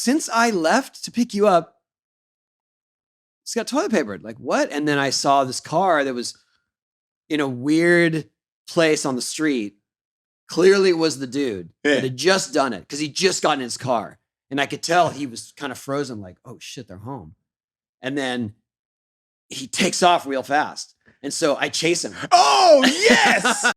since I left to pick you up, it's got toilet paper. Like, what? And then I saw this car that was in a weird place on the street. Clearly it was the dude that had just done it because he just got in his car. And I could tell he was kind of frozen, like, oh shit, they're home. And then he takes off real fast. And so I chase him. Oh, yes!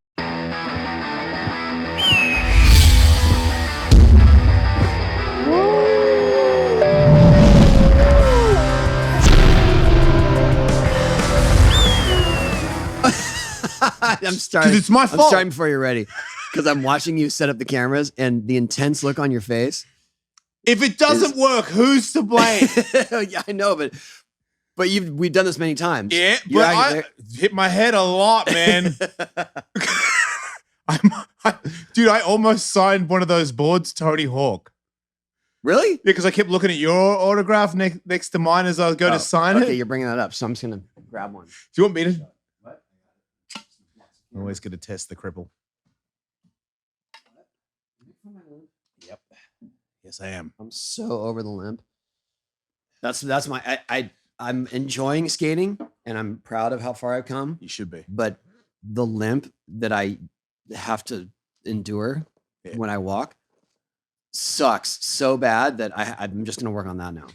I'm starting. It's my fault. I'm starting before you're ready because I'm watching you set up the cameras and the intense look on your face. If it doesn't work, who's to blame? Yeah, I know, but we've done this many times. Yeah, but I hit my head a lot, man. Dude, I almost signed one of those boards, Tony Hawk. Really? Yeah, because I kept looking at your autograph next to mine as I was going to sign it. Okay, you're bringing that up, so I'm just going to grab one. Do you want me to? What? I'm always going to test the cripple. Yep. Yes, I am. I'm so over the limp. That's my I'm enjoying skating and I'm proud of how far I've come. You should be. But the limp that I have to endure when I walk sucks so bad that I'm just going to work on that now.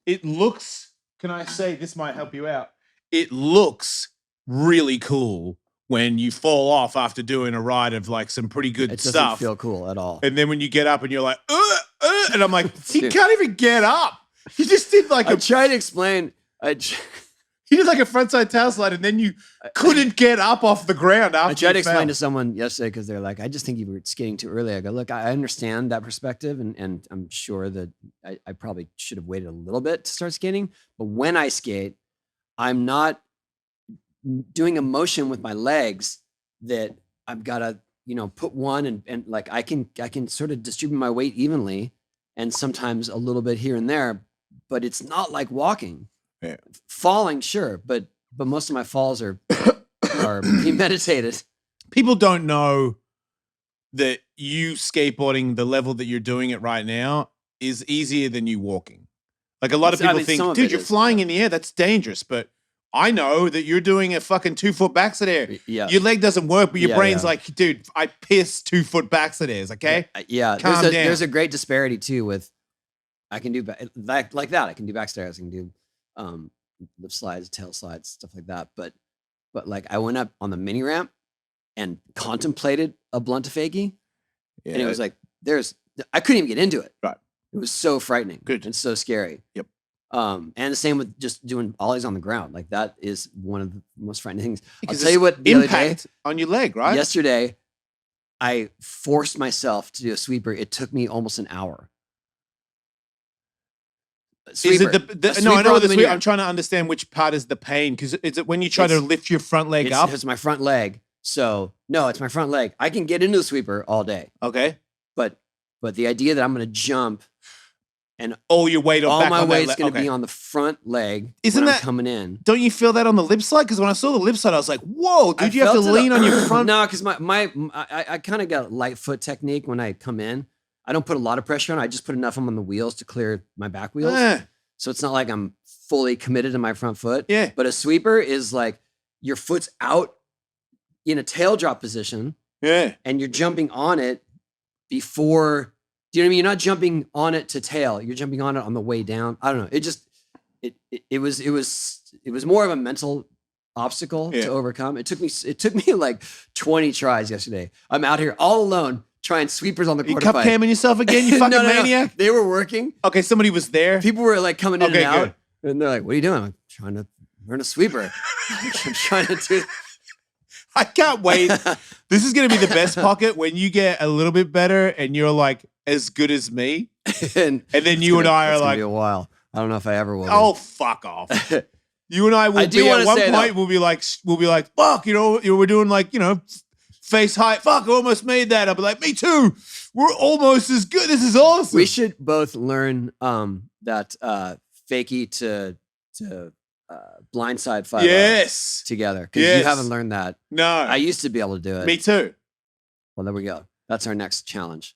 It looks, can I say this might help you out? It looks really cool when you fall off after doing a ride of like some pretty good stuff. It doesn't feel cool at all. And then when you get up and you're like, and I'm like, he can't even get up. He just did like I tried to explain. He did like a frontside tail slide and then you couldn't get up off the ground after I tried to explain to someone yesterday because they're like, I just think you were skating too early. I go, look, I understand that perspective and I'm sure that I probably should have waited a little bit to start skating. But when I skate, I'm not doing a motion with my legs that I've got to, put one and like I can sort of distribute my weight evenly and sometimes a little bit here and there, but it's not like walking. Yeah. Falling, sure, but most of my falls are premeditated. People don't know that you skateboarding the level that you're doing it right now is easier than you walking. Like a lot of people think, dude, you're flying in the air. That's dangerous. But I know that you're doing a fucking 2-foot backside air. Yeah. Your leg doesn't work, but your brain's like, dude, I piss 2-foot backside airs. Okay. Yeah. Calm down. There's a great disparity too with, I can do like that. I can do backstairs. I can do lip slides, tail slides, stuff like that. But like I went up on the mini ramp and contemplated a blunt to fakie. Yeah. And it was like, I couldn't even get into it. Right. It was so frightening. Good. And so scary. Yep. And the same with just doing ollies on the ground. Like that is one of the most frightening things. Because I'll tell you what, the impact other day, on your leg, right? Yesterday, I forced myself to do a sweeper. It took me almost an hour. Sweeper. Is it no, I know the sweeper. I'm trying to understand which part is the pain. Because is it when you try to lift your front leg up? It's my front leg. So no, it's my front leg. I can get into the sweeper all day. Okay. But the idea that I'm going to jump and all your weight, all my weight's going to be on the front leg. Isn't that coming in? Don't you feel that on the lip side? Because when I saw the lip side, I was like, "Whoa, dude! You have to lean on your front." No, because I kind of got light foot technique when I come in. I don't put a lot of pressure on. I just put enough on the wheels to clear my back wheels. So it's not like I'm fully committed to my front foot. Yeah. But a sweeper is like your foot's out in a tail drop position. Yeah. And you're jumping on it before. Do you know what I mean? You're not jumping on it to tail. You're jumping on it on the way down. I don't know. It was more of a mental obstacle to overcome. It took me like 20 tries yesterday. I'm out here all alone trying sweepers on the quarter pipe. You cup camming yourself again, you fucking maniac? No. They were working. Okay, somebody was there. People were like coming in and out. Good. And they're like, what are you doing? I'm trying to learn a sweeper. I'm trying to do. I can't wait. This is going to be the best pocket when you get a little bit better and you're like as good as me. and then you and I are like. It's going to be a while. I don't know if I ever will. Oh, fuck off. You and I will be at one point, we'll be like, fuck, we're doing like, face height. Fuck, I almost made that. I'll be like, me too. We're almost as good. This is awesome. We should both learn that fakie to blindside 5 together. Because you haven't learned that. No. I used to be able to do it. Me too. Well, there we go. That's our next challenge.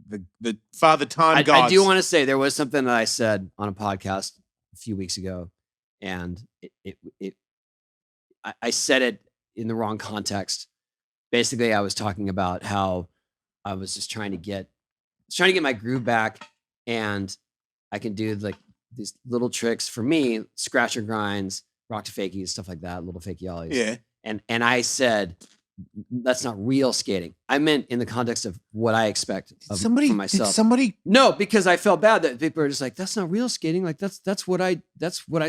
the Father Time gods. I do want to say there was something that I said on a podcast a few weeks ago, and I said it in the wrong context. Basically, I was talking about how I was just trying to get my groove back, and I can do like these little tricks for me, scratcher grinds, rock to fakies, stuff like that, little fakey ollies. Yeah. And I said that's not real skating. I meant in the context of what I expect from myself. No, because I felt bad that people are just like, that's not real skating. Like that's what I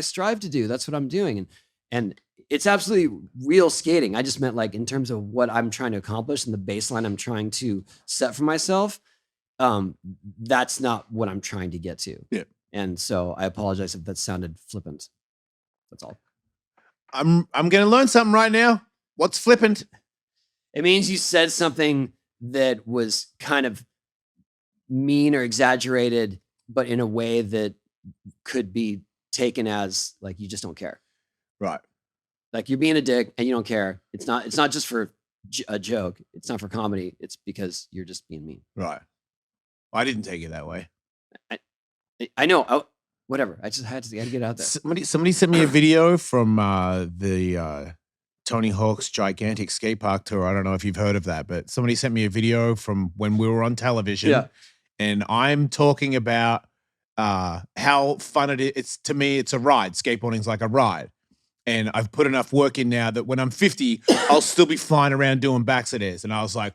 strive to do. That's what I'm doing. And it's absolutely real skating. I just meant like in terms of what I'm trying to accomplish and the baseline I'm trying to set for myself. That's not what I'm trying to get to. Yeah. And so I apologize if that sounded flippant. That's all. I'm going to learn something right now. What's flippant? It means you said something that was kind of mean or exaggerated, but in a way that could be taken as like you just don't care. Right. Like you're being a dick and you don't care. It's not just for a joke. It's not for comedy. It's because you're just being mean. Right. I didn't take it that way. I know. Whatever. I had to get it out there. Somebody sent me a video from the Tony Hawk's gigantic skate park tour. I don't know if you've heard of that, but somebody sent me a video from when we were on television. Yeah. And I'm talking about how fun it is. It's, to me, it's a ride. Skateboarding's like a ride. And I've put enough work in now that when I'm 50, I'll still be flying around doing backs-a-days. And I was like,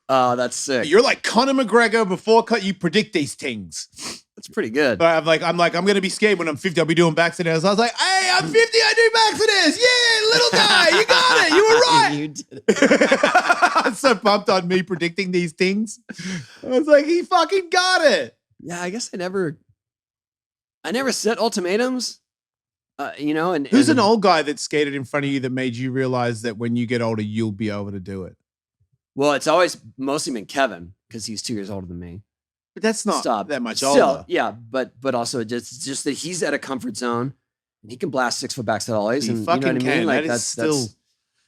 oh, that's sick. You're like Conor McGregor before you predict these things. That's pretty good. But I'm going to be skating when I'm 50. I'll be doing backs-a-days. I was like, hey, I'm 50. I do backs-a-days. Yeah, little guy. You got it. You were right. You did it. I'm so pumped on me predicting these things. I was like, he fucking got it. Yeah, I guess I never set ultimatums. And who's an old guy that skated in front of you that made you realize that when you get older, you'll be able to do it? Well, it's always mostly been Kevin because he's 2 years older than me. But that's not that much older. Yeah, but also just that he's at a comfort zone and he can blast 6 foot backside ollies. He and fucking you know what I mean? can. Like that is still.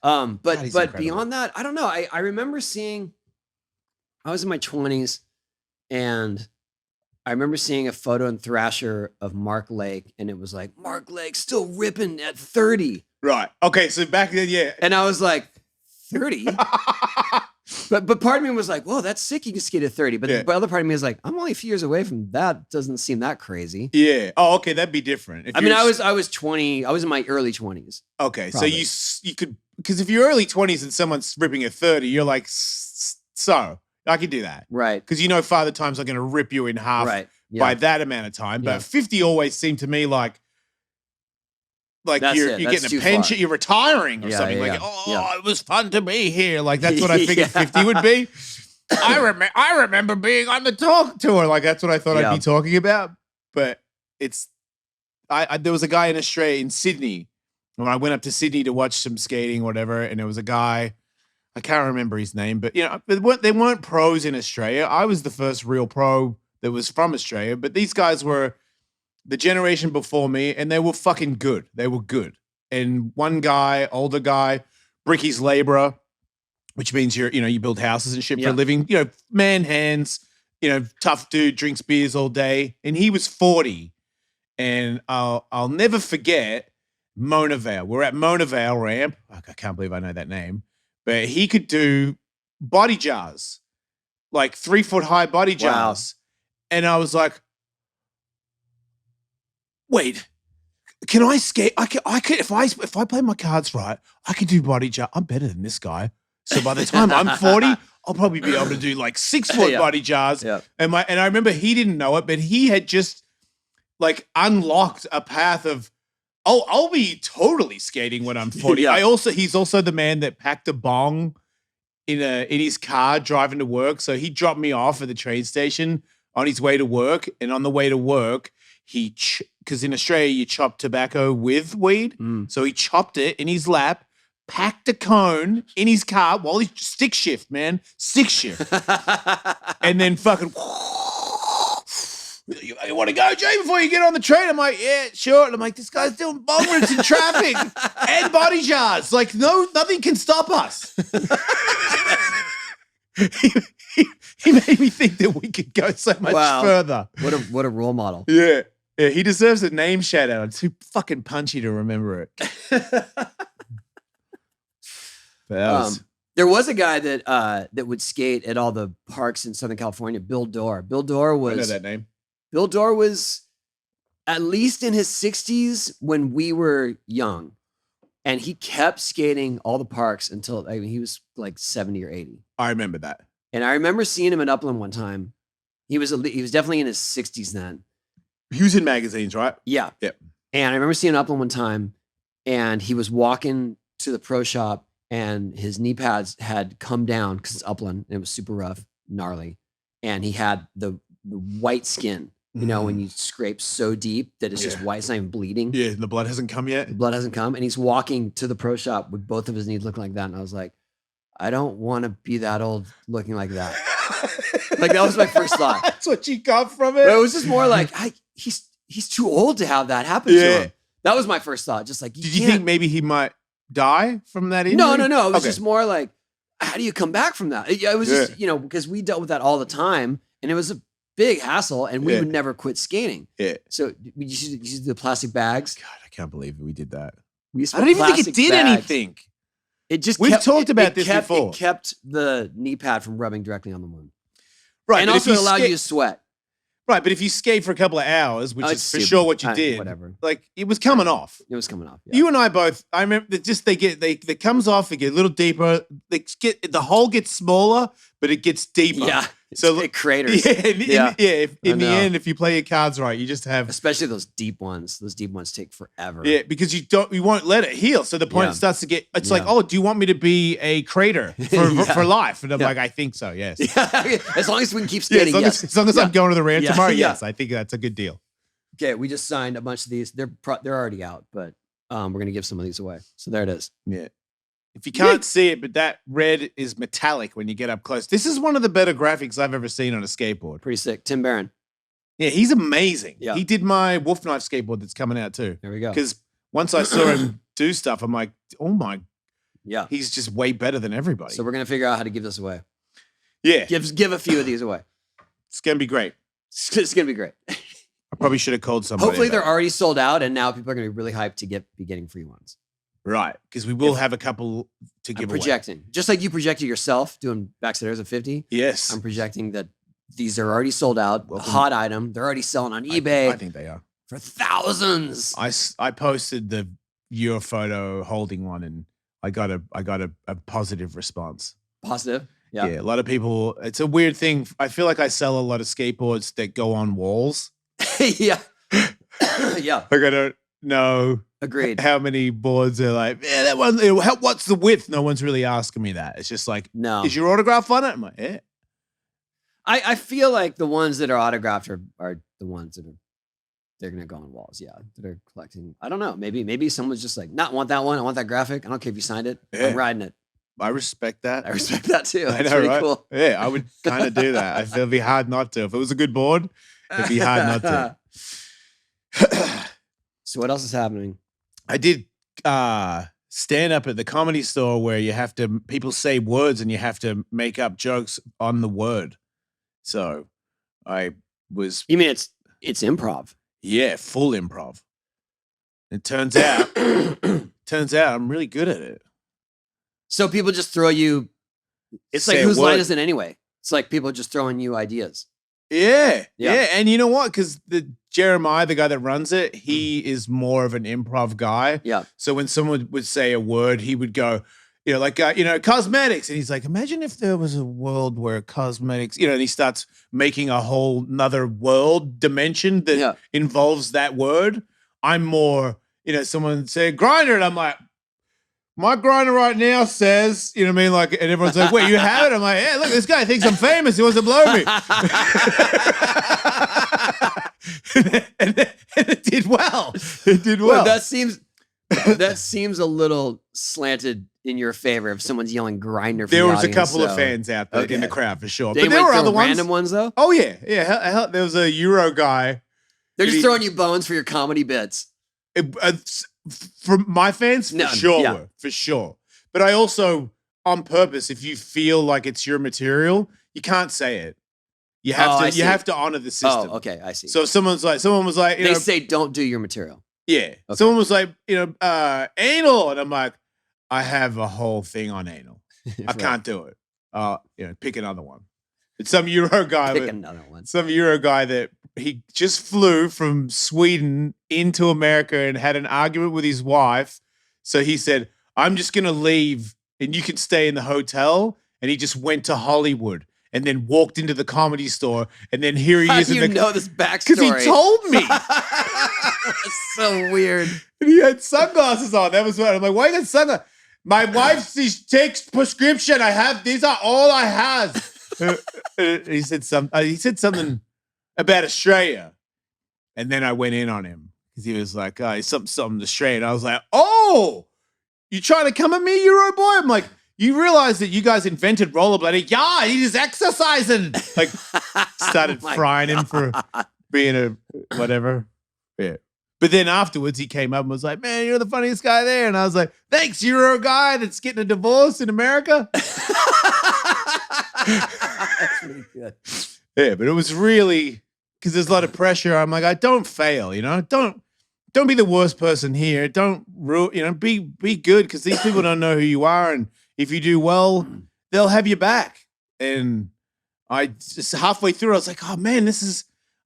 But beyond that, I don't know. I remember I was in my 20s and I remember seeing a photo in Thrasher of Mark Lake, and it was like, Mark Lake still ripping at 30. Right. Okay, so back then, yeah. And I was like, 30? but part of me was like, whoa, that's sick. You can skate at 30. But the other part of me is like, I'm only a few years away from that. Doesn't seem that crazy. Yeah. Oh, okay. That'd be different. I was 20. I was in my early 20s. Okay. Probably. So you could, because if you're early 20s and someone's ripping at 30, you're like, so I can do that. Right. Because Father Time's not going to rip you in half by that amount of time. But 50 always seemed to me like you're getting a pension, you're retiring or something. It was fun to be here. Like that's what I figured 50 would be. I remember being on the talk tour. Like that's what I thought I'd be talking about. But it's there was a guy in Australia, in Sydney, when I went up to Sydney to watch some skating or whatever, and there was a guy, I can't remember his name, but they weren't pros in Australia. I was the first real pro that was from Australia, but these guys were the generation before me, and they were fucking good. They were good. And one guy, older guy, bricky's laborer, which means you build houses and shit for a living. Man hands, tough dude, drinks beers all day. And he was 40. And I'll never forget Mona Vale. We're at Mona Vale ramp. I can't believe I know that name. But he could do body jars, like 3 foot high body jars. Wow. And I was like, wait, can I skate? I could if I play my cards right, I could do body jar. I'm better than this guy. So by the time I'm 40, I'll probably be able to do like 6 foot body jars. Yeah. And I remember he didn't know it, but he had just like unlocked a path of, I'll be totally skating when I'm 40. He's also the man that packed a bong in his car driving to work. So he dropped me off at the train station on his way to work, and on the way to work, because in Australia you chop tobacco with weed, so he chopped it in his lap, packed a cone in his car while he's stick shift, and then fucking. You want to go, Jay, before you get on the train? I'm like, yeah, sure. And I'm like, this guy's doing bong rips in traffic and body jars. Like, no, nothing can stop us. he made me think that we could go so much further. What a role model. Yeah. Yeah, he deserves a name shout out. It's too fucking punchy to remember it. There was a guy that would skate at all the parks in Southern California, Bill Dorr. Bill Dorr was... I know that name. Bill Dorr was at least in his 60s when we were young. And he kept skating all the parks until he was like 70 or 80. I remember that. And I remember seeing him at Upland one time. He was definitely in his 60s then. He was in magazines, right? Yeah. Yep. And I remember seeing Upland one time, and he was walking to the pro shop, and his knee pads had come down because it's Upland, and it was super rough, gnarly. And he had the white skin. You know, when you scrape so deep that it's just white, it's not even bleeding. Yeah, the blood hasn't come yet. The blood hasn't come. And he's walking to the pro shop with both of his knees looking like that. And I was like, I don't want to be that old looking like that. Like, that was my first thought. That's what you got from it? But it was just more like, he's too old to have that happen to him. That was my first thought. Just like, did you think maybe he might die from that injury? No. It was just more like, how do you come back from that? It was just, because we dealt with that all the time. And it was a big hassle, and we would never quit skating. Yeah. So we used to do the plastic bags. God, I can't believe we did that. I don't even think it did anything. It just we've talked about this before. It kept the knee pad from rubbing directly on the wound. Right. And also allowed you to sweat. Right, but if you skate for a couple of hours, which is for sure what you did, whatever. Like it was coming off. It was coming off. Yeah. You and I both. I remember that just it comes off. It get a little deeper. The hole gets smaller, but it gets deeper. Yeah. So it craters. Yeah. In the end, if you play your cards right, you just have, especially those deep ones. Those deep ones take forever. Yeah, because you won't let it heal. So the point it starts to get. It's like, oh, do you want me to be a crater for life? And I'm like, I think so. Yes. Yeah. As long as we can keep skating. As long as I'm going to the ramp tomorrow. Yes, I think that's a good deal. Okay, we just signed a bunch of these. They're already out, but we're gonna give some of these away. So there it is. Yeah. If you can't see it, but that red is metallic when you get up close. This is one of the better graphics I've ever seen on a skateboard. Pretty sick. Tim Barron. Yeah, he's amazing. Yeah. He did my Wolf Knife skateboard that's coming out too. There we go. Because once I saw him do stuff, I'm like, oh my. Yeah. He's just way better than everybody. So we're going to figure out how to give this away. Yeah. Give a few of these away. It's going to be great. It's going to be great. I probably should have called somebody. Hopefully they're already sold out, and now people are going to be really hyped to be getting free ones. Right, because we will have a couple to give away. Projecting. Just like you projected yourself doing Backstairs at 50. Yes. I'm projecting that these are already sold out. A hot item. They're already selling on eBay. I think they are. For thousands. I posted your photo holding one, and I got a positive response. Positive? Yeah. Yeah, a lot of people, it's a weird thing. I feel like I sell a lot of skateboards that go on walls. Yeah. Yeah. Like I don't know. Agreed. How many boards are like, yeah, that one, what's the width? No one's really asking me that. It's just like, no. Is your autograph on it? I'm like, yeah. I feel like the ones that are autographed are the ones that they're going to go on walls. Yeah. That are collecting. I don't know. Maybe someone's just like, not want that one. I want that graphic. I don't care if you signed it. Yeah. I'm riding it. I respect that. I respect that too. I know, right? Cool. Yeah, I would kind of do that. I feel it'd be hard not to. If it was a good board, it'd be hard not to. So what else is happening? I did stand up at the Comedy Store where people say words and you have to make up jokes on the word. So I was. You mean it's improv? Yeah, full improv. It turns out I'm really good at it. So people just throw you. It's like, whose line is it anyway? It's like people just throwing you ideas. Yeah. And you know what? Because Jeremiah, the guy that runs it, he is more of an improv guy. Yeah. So when someone would say a word, he would go, cosmetics. And he's like, imagine if there was a world where cosmetics, and he starts making a whole nother world dimension that involves that word. I'm more, someone said grinder, and I'm like, my grinder right now says, and everyone's like, wait, you have it? I'm like, yeah, look, this guy thinks I'm famous. He wants to blow me. and it did well. It did well. That seems a little slanted in your favor if someone's yelling grinder. There was a couple of fans out there in the crowd for sure. But there were other random ones though? Oh, yeah. Yeah. There was a Euro guy. They're just throwing you bones for your comedy bits. For my fans, for sure. But I also on purpose, if you feel like it's your material, you can't say it. You have to honor the system. Oh, okay, I see. So if someone was like, they say don't do your material. Yeah. Okay. Someone was like, anal, and I'm like, I have a whole thing on anal. I Right. can't do it. Pick another one. It's some Euro guy. Pick another one. Some Euro guy that he just flew from Sweden into America and had an argument with his wife. So he said, I'm just going to leave and you can stay in the hotel. And he just went to Hollywood and then walked into the Comedy Store. And then here he is. How do you know this backstory? Because he told me. That's so weird. And he had sunglasses on. That was what I'm like, why you got sunglasses? My wife, she takes prescription. These are all I have. He said something about Australia. And then I went in on him because he was like, he's something Australian. I was like, oh, you trying to come at me, Euro boy? I'm like, you realize that you guys invented rollerblading? Yeah, he's exercising. Like, started frying him for being a whatever. Yeah. But then afterwards, he came up and was like, man, you're the funniest guy there. And I was like, thanks, Euro guy that's getting a divorce in America. That's really good. Yeah, but it was really, because there's a lot of pressure. I'm like, I don't fail, Don't be the worst person here. Don't, be good, because these people don't know who you are. And if you do well, they'll have you back. And I just halfway through, I was like, oh, man, this is,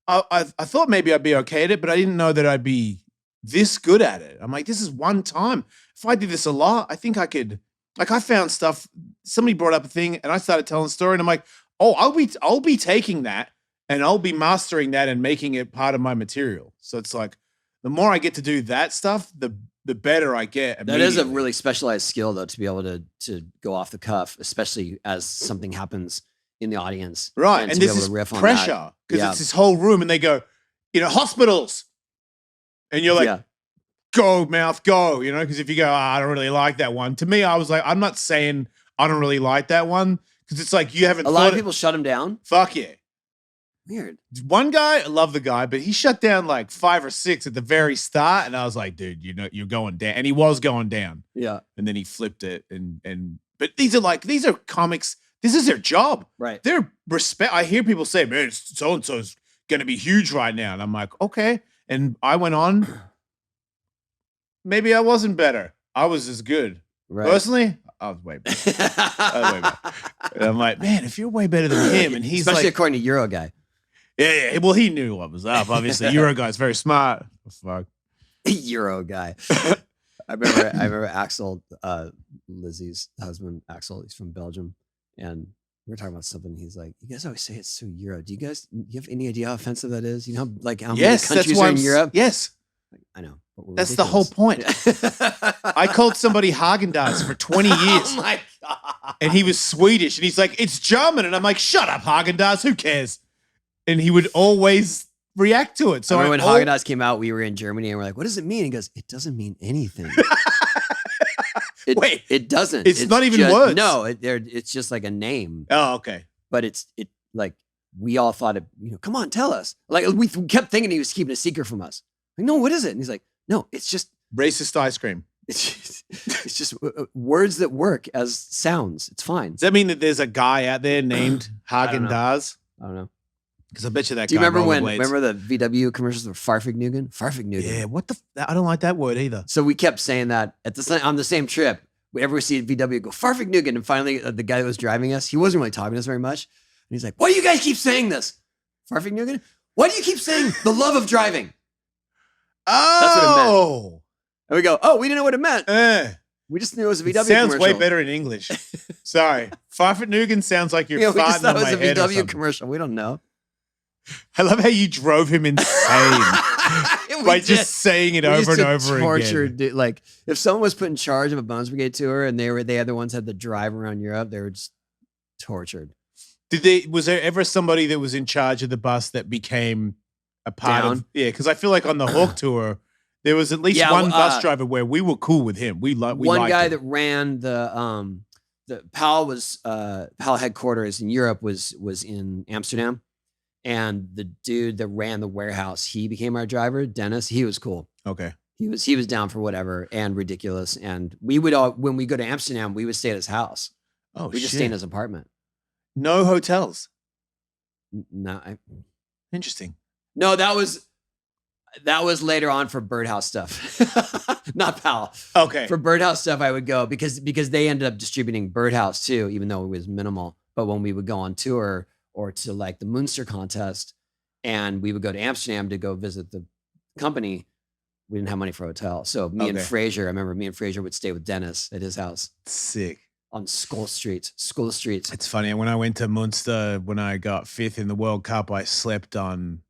I thought maybe I'd be okay at it, but I didn't know that I'd be this good at it. I'm like, this is one time. If I did this a lot, I think I could. Like, I found stuff. Somebody brought up a thing, and I started telling a story, and I'm like, oh, I'll be taking that, and I'll be mastering that and making it part of my material. So it's like, the more I get to do that stuff, the better I get. That is a really specialized skill, though, to be able to go off the cuff, especially as something happens in the audience. Right. And there's this pressure because it's this whole room and they go, hospitals. And you're like, go, mouth, go, because if you go, I don't really like that one. To me, I was like, I'm not saying I don't really like that one because it's like you haven't. A lot of people shut him down. Fuck yeah. Weird. One guy, I love the guy, but he shut down like 5 or 6 at the very start. And I was like, dude, you're going down. And he was going down. Yeah. And then he flipped it. But these are comics. This is their job. Right. Their respect. I hear people say, man, so-and-so's going to be huge right now. And I'm like, okay. And I went on. Maybe I wasn't better. I was as good. Right. Personally, I was way better. And I'm like, man, if you're way better than him, and he's especially according to Euro guy. Yeah. Well, he knew what was up. Obviously, Euro guy's very smart. Oh, fuck. Euro guy. I remember Axel, Lizzie's husband, Axel. He's from Belgium, and we were talking about something. He's like, "You guys always say it's so Euro. Do you have any idea how offensive that is? How many countries are in Europe? Yes, I know. That's ridiculous. The whole point. I called somebody Haagen-Dazs for 20 years. Oh my God. And he was Swedish. And he's like, it's German. And I'm like, shut up, Haagen-Dazs. Who cares? And he would always react to it. So when Haagen-Dazs came out, we were in Germany and we're like, what does it mean? He goes, it doesn't mean anything. Wait. It doesn't. It's not even words. No, it's just like a name. Oh, okay. But it like, we all thought, come on, tell us. Like, we kept thinking he was keeping a secret from us. Like, no, what is it? And he's like, no, it's just racist ice cream. It's just words that work as sounds. It's fine. Does that mean that there's a guy out there named Haagen-Dazs? I don't know. Because I bet you that. Do you remember the VW commercials were Farfignugan? Farfignugan. Yeah. What the? I don't like that word either. So we kept saying that on the same trip. Whenever we see a VW, go Farfignugan, and finally the guy that was driving us, he wasn't really talking to us very much, and he's like, "Why do you guys keep saying this, Farfignugan? Why do you keep saying the love of driving?" Oh, that's what it meant. And we go, oh, we didn't know what it meant. We just knew it was a VW sounds commercial. Way better in English. Sorry. Farfignugan sounds like you're farting we just thought on it was my a head VW commercial. We don't know. I love how you drove him insane by just saying it over and over again. Like, if someone was put in charge of a Bones Brigade tour and they had the ones that had the drive around Europe, they were just tortured. Was there ever somebody that was in charge of the bus that became a part of? Yeah, because I feel like on the Hawk tour, there was at least one bus driver where we were cool with him. We one guy him. That ran the PAL headquarters in Europe was in Amsterdam, and the dude that ran the warehouse, he became our driver, Dennis. He was cool. Okay, he was down for whatever and ridiculous. And we would when we go to Amsterdam, we would stay at his house. Oh, We just stayed in his apartment. No hotels. No, Interesting. No, that was later on for birdhouse stuff, not Pal. Okay. For birdhouse stuff, I would go because they ended up distributing birdhouse too, even though it was minimal. But when we would go on tour or to like the Munster contest, and we would go to Amsterdam to go visit the company, we didn't have money for a hotel. So me and Fraser, I remember me and Fraser would stay with Dennis at his house. Sick. On School Street. It's funny. When I went to Munster, when I got 5th in the World Cup, I slept on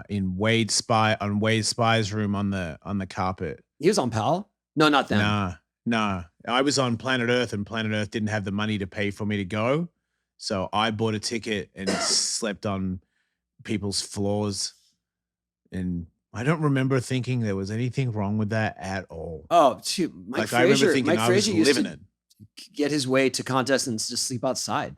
Wade Spy's room on the carpet. He was on Pal? No, not them. Nah. I was on Planet Earth, and Planet Earth didn't have the money to pay for me to go. So I bought a ticket and slept on people's floors. And I don't remember thinking there was anything wrong with that at all. Oh, shoot. I remember thinking I was living it. Get his way to contests and just sleep outside.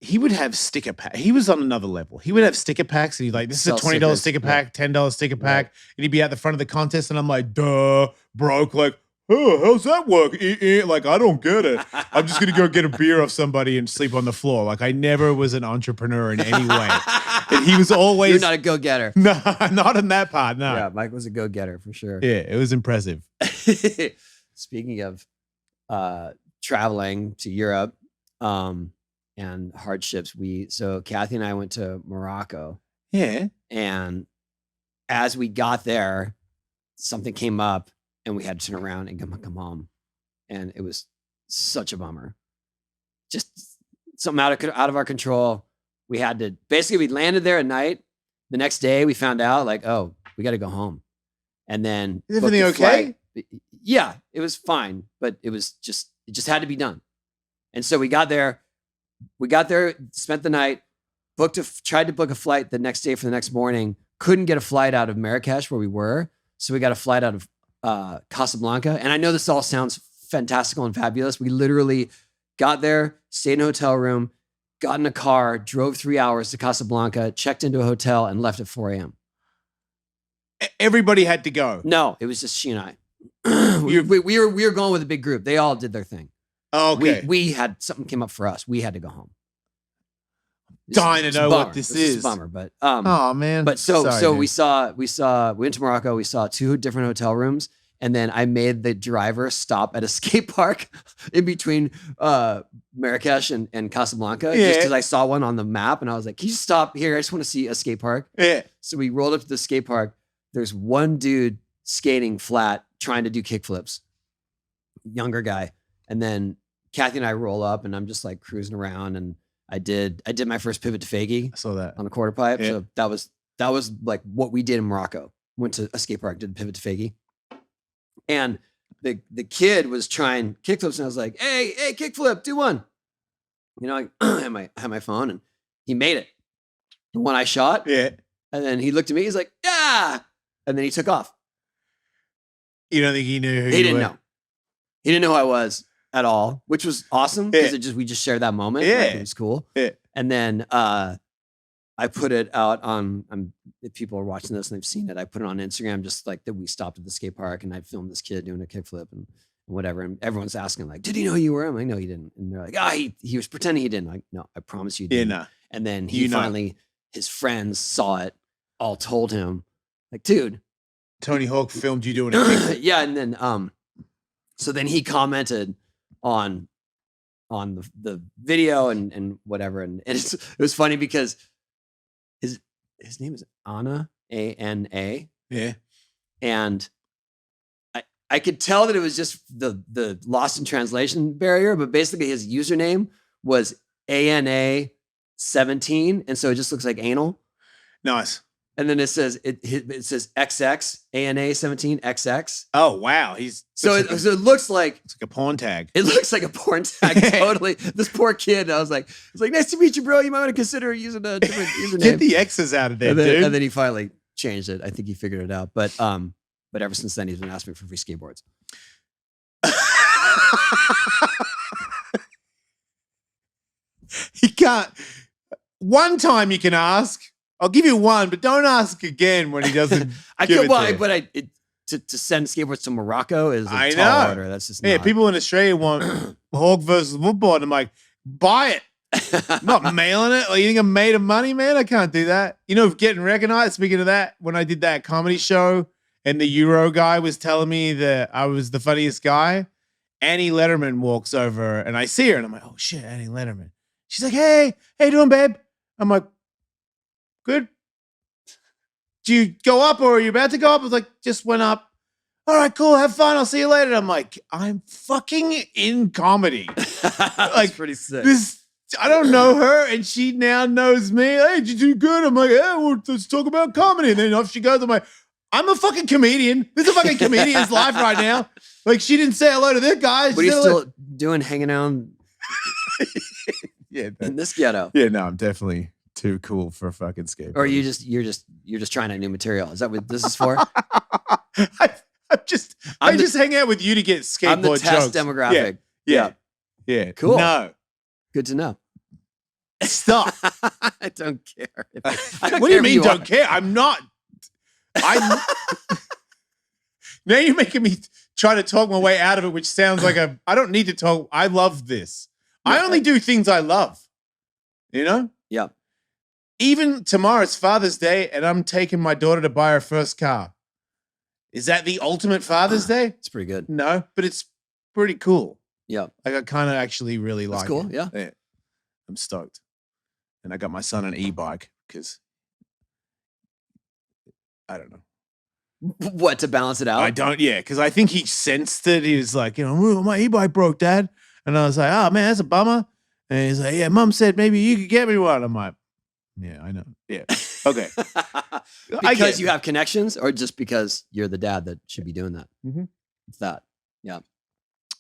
He would have sticker pack. He was on another level. He would have sticker packs, and he's like, "This is a $20 sticker pack, $10 sticker pack," and he'd be at the front of the contest, and I'm like, "Duh, broke." Like, oh, how's that work? Like, I don't get it. I'm just gonna go get a beer off somebody and sleep on the floor. Like, I never was an entrepreneur in any way. And he was always. You're not a go-getter. No, not in that part. No. Yeah, Mike was a go-getter for sure. Yeah, it was impressive. Speaking of traveling to Europe and hardships, so Kathy and I went to Morocco. Yeah. And as we got there, something came up and we had to turn around and come home. And it was such a bummer. Just something out of our control. We had to we landed there at night. The next day we found out like, oh, we got to go home. And then is everything okay? Yeah, it was fine, but it just had to be done. And so we got there, spent the night, tried to book a flight the next day for the next morning, couldn't get a flight out of Marrakesh where we were. So we got a flight out of Casablanca. And I know this all sounds fantastical and fabulous. We literally got there, stayed in a hotel room, got in a car, drove 3 hours to Casablanca, checked into a hotel, and left at 4 a.m. Everybody had to go. No, it was just she and I. we were going with a big group. They all did their thing. Oh, okay. We had something came up for us. We had to go home. Dying to know what this is. A bummer, but oh man. But so we went to Morocco. We saw 2 different hotel rooms, and then I made the driver stop at a skate park in between Marrakesh and Casablanca, just because I saw one on the map, and I was like, "Can you stop here? I just want to see a skate park." Yeah. So we rolled up to the skate park. There's one dude skating flat, trying to do kickflips, younger guy, and then Kathy and I roll up, and I'm just like cruising around, and I did my first pivot to fakie. I saw that on a quarter pipe. Yeah. So that was like what we did in Morocco. Went to a skate park, did the pivot to fakie, and the kid was trying kickflips, and I was like, "Hey, kickflip, do one." You know, I had my phone, and he made it. The one I shot. Yeah. And then he looked at me. He's like, "Yeah," and then he took off. You don't think he knew who he you didn't were? know. He didn't know who I was at all, which was awesome because we just shared that moment. Yeah. Like, it was cool. Yeah. And then I put it out on, if people are watching this and they've seen it, I put it on Instagram, just like that we stopped at the skate park and I filmed this kid doing a kickflip and whatever. And everyone's asking like, did he know who you were? I'm like, no, he didn't. And they're like, he was pretending he didn't. I'm like, no, I promise you didn't. Yeah, no. And then finally, his friends saw it, all told him like, dude. Tony Hawk filmed you doing it. Yeah. And then, so then he commented on the video and whatever. And it was funny because his name is Anna, A-N-A. Yeah. And I could tell that it was just the lost in translation barrier, but basically his username was ANA 17. And so it just looks like anal. Nice. And then it says XX, ANA 17 XX. Oh wow, so it looks like it's like a porn tag. It looks like a porn tag, totally. This poor kid. I was like, nice to meet you, bro. You might want to consider using a different username. Get the X's out of there, dude. And then he finally changed it. I think he figured it out. But ever since then, he's been asking me for free skateboards. He can't. One time you can ask. I'll give you one, but don't ask again when he doesn't. To send skateboards to Morocco is a tall order. That's just not. People in Australia want Hawk versus football. And I'm like, buy it. I'm not mailing it. Like, you think I'm made of money, man? I can't do that. You know, getting recognized, speaking of that, when I did that comedy show and the Euro guy was telling me that I was the funniest guy, Annie Letterman walks over and I see her and I'm like, oh shit, Annie Letterman. She's like, hey, how you doing, babe? I'm like, good. Do you go up or are you about to go up? I was like, just went up. All right, cool. Have fun. I'll see you later. I'm like, I'm fucking in comedy. Like, pretty sick. I don't know her, and she now knows me. Hey, did you do good? I'm like, yeah, well, let's talk about comedy. And then off she goes. I'm like, I'm a fucking comedian. This is a fucking comedian's life right now. Like, she didn't say hello to this guy. What are you still doing hanging out in this ghetto? Yeah, no, I'm definitely too cool for a fucking skateboard. Or you're just trying out new material. Is that what this is for? I just hang out with you to get skateboard I'm the test jokes. demographic. Yeah. Cool. No. Good to know. Stop. I don't care. What do you mean don't care? I'm not. Now you're making me try to talk my way out of it, which sounds like I don't need to talk. I love this. I only do things I love. You know? Yeah. Even tomorrow's Father's Day and I'm taking my daughter to buy her first car. Is that the ultimate Father's Day? It's pretty good. No, but it's pretty cool. Yeah. Like, I kind of actually really like it. That's cool, yeah. I'm stoked. And I got my son an e-bike because I don't know. What, to balance it out? I don't, because I think he sensed it. He was like, my e-bike broke, Dad. And I was like, oh, man, that's a bummer. And he's like, yeah, Mom said maybe you could get me one. I'm like, yeah, I know. Yeah. Okay. Because you have connections or just because you're the dad that should be doing that? Mm-hmm. It's that. Yeah.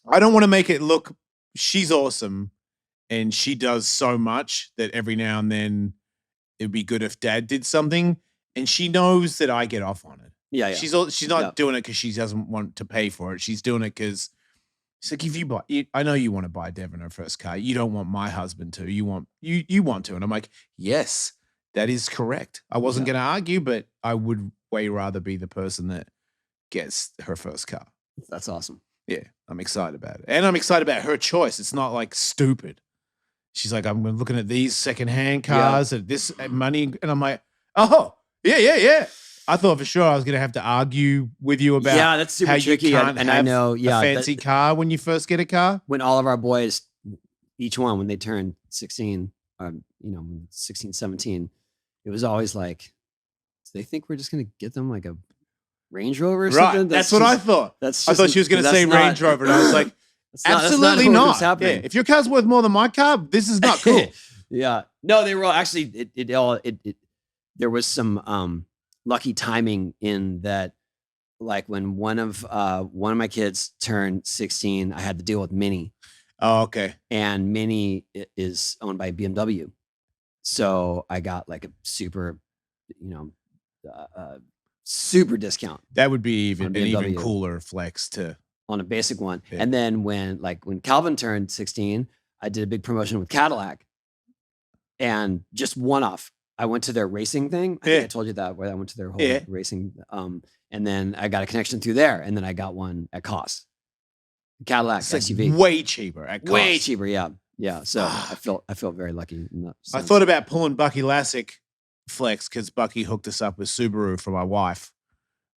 I don't want to make it look, she's awesome and she does so much that every now and then it'd be good if Dad did something, and she knows that I get off on it. Yeah. She's not doing it because she doesn't want to pay for it. She's doing it because it's like, if I know you want to buy Devin her first car. You don't want my husband to. You want to. And I'm like, yes, that is correct. I wasn't going to argue, but I would way rather be the person that gets her first car. That's awesome. Yeah, I'm excited about it. And I'm excited about her choice. It's not like stupid. She's like, I'm looking at these secondhand cars at this money. And I'm like, oh, yeah. I thought for sure I was going to have to argue with you about that's super how tricky. You can't and have I know, a fancy car when you first get a car. When all of our boys, each one, when they turned 16, 16, 17, it was always like, do they think we're just going to get them like a Range Rover or something? That's what I thought. I thought she was going to say Range Rover. And I was like, absolutely not. Yeah, if your car's worth more than my car, this is not cool. Yeah. No, they were all actually, there was some lucky timing in that, like when one of my kids turned 16, I had to deal with Minnie. Oh, okay. And Minnie is owned by BMW. So I got like a super, super discount. That would be an even cooler flex on a basic one. Yeah. And then when Calvin turned 16, I did a big promotion with Cadillac, and just one off. I went to their racing thing. I think I told you that, where I went to their whole racing. And then I got a connection through there, and then I got one at cost. Cadillac SUV, way cheaper at cost. Way cheaper, yeah. So I felt very lucky in that sense. I thought about pulling Bucky Lassick flex because Bucky hooked us up with Subaru for my wife,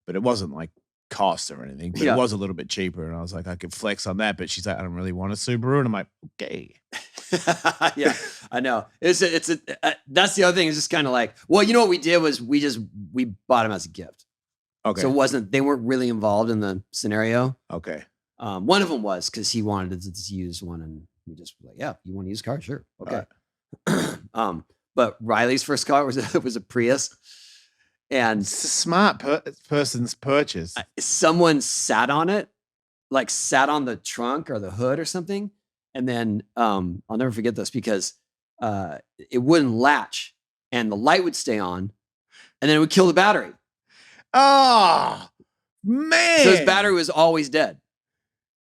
but it wasn't like cost or anything. But it was a little bit cheaper, and I was like, I could flex on that. But she's like, I don't really want a Subaru, and I'm like, okay. Yeah, I know. That's the other thing. Is just kind of like, well, you know what we did was we bought them as a gift. Okay. So they weren't really involved in the scenario. Okay. One of them was because he wanted to use one, and we just were like, yeah, you want to use a car? Sure. Okay. Right. But Riley's first car was a Prius, and it's a smart person's purchase. Someone sat on it, like sat on the trunk or the hood or something, and then I'll never forget this because it wouldn't latch, and the light would stay on, and then it would kill the battery. Oh man! So his battery was always dead.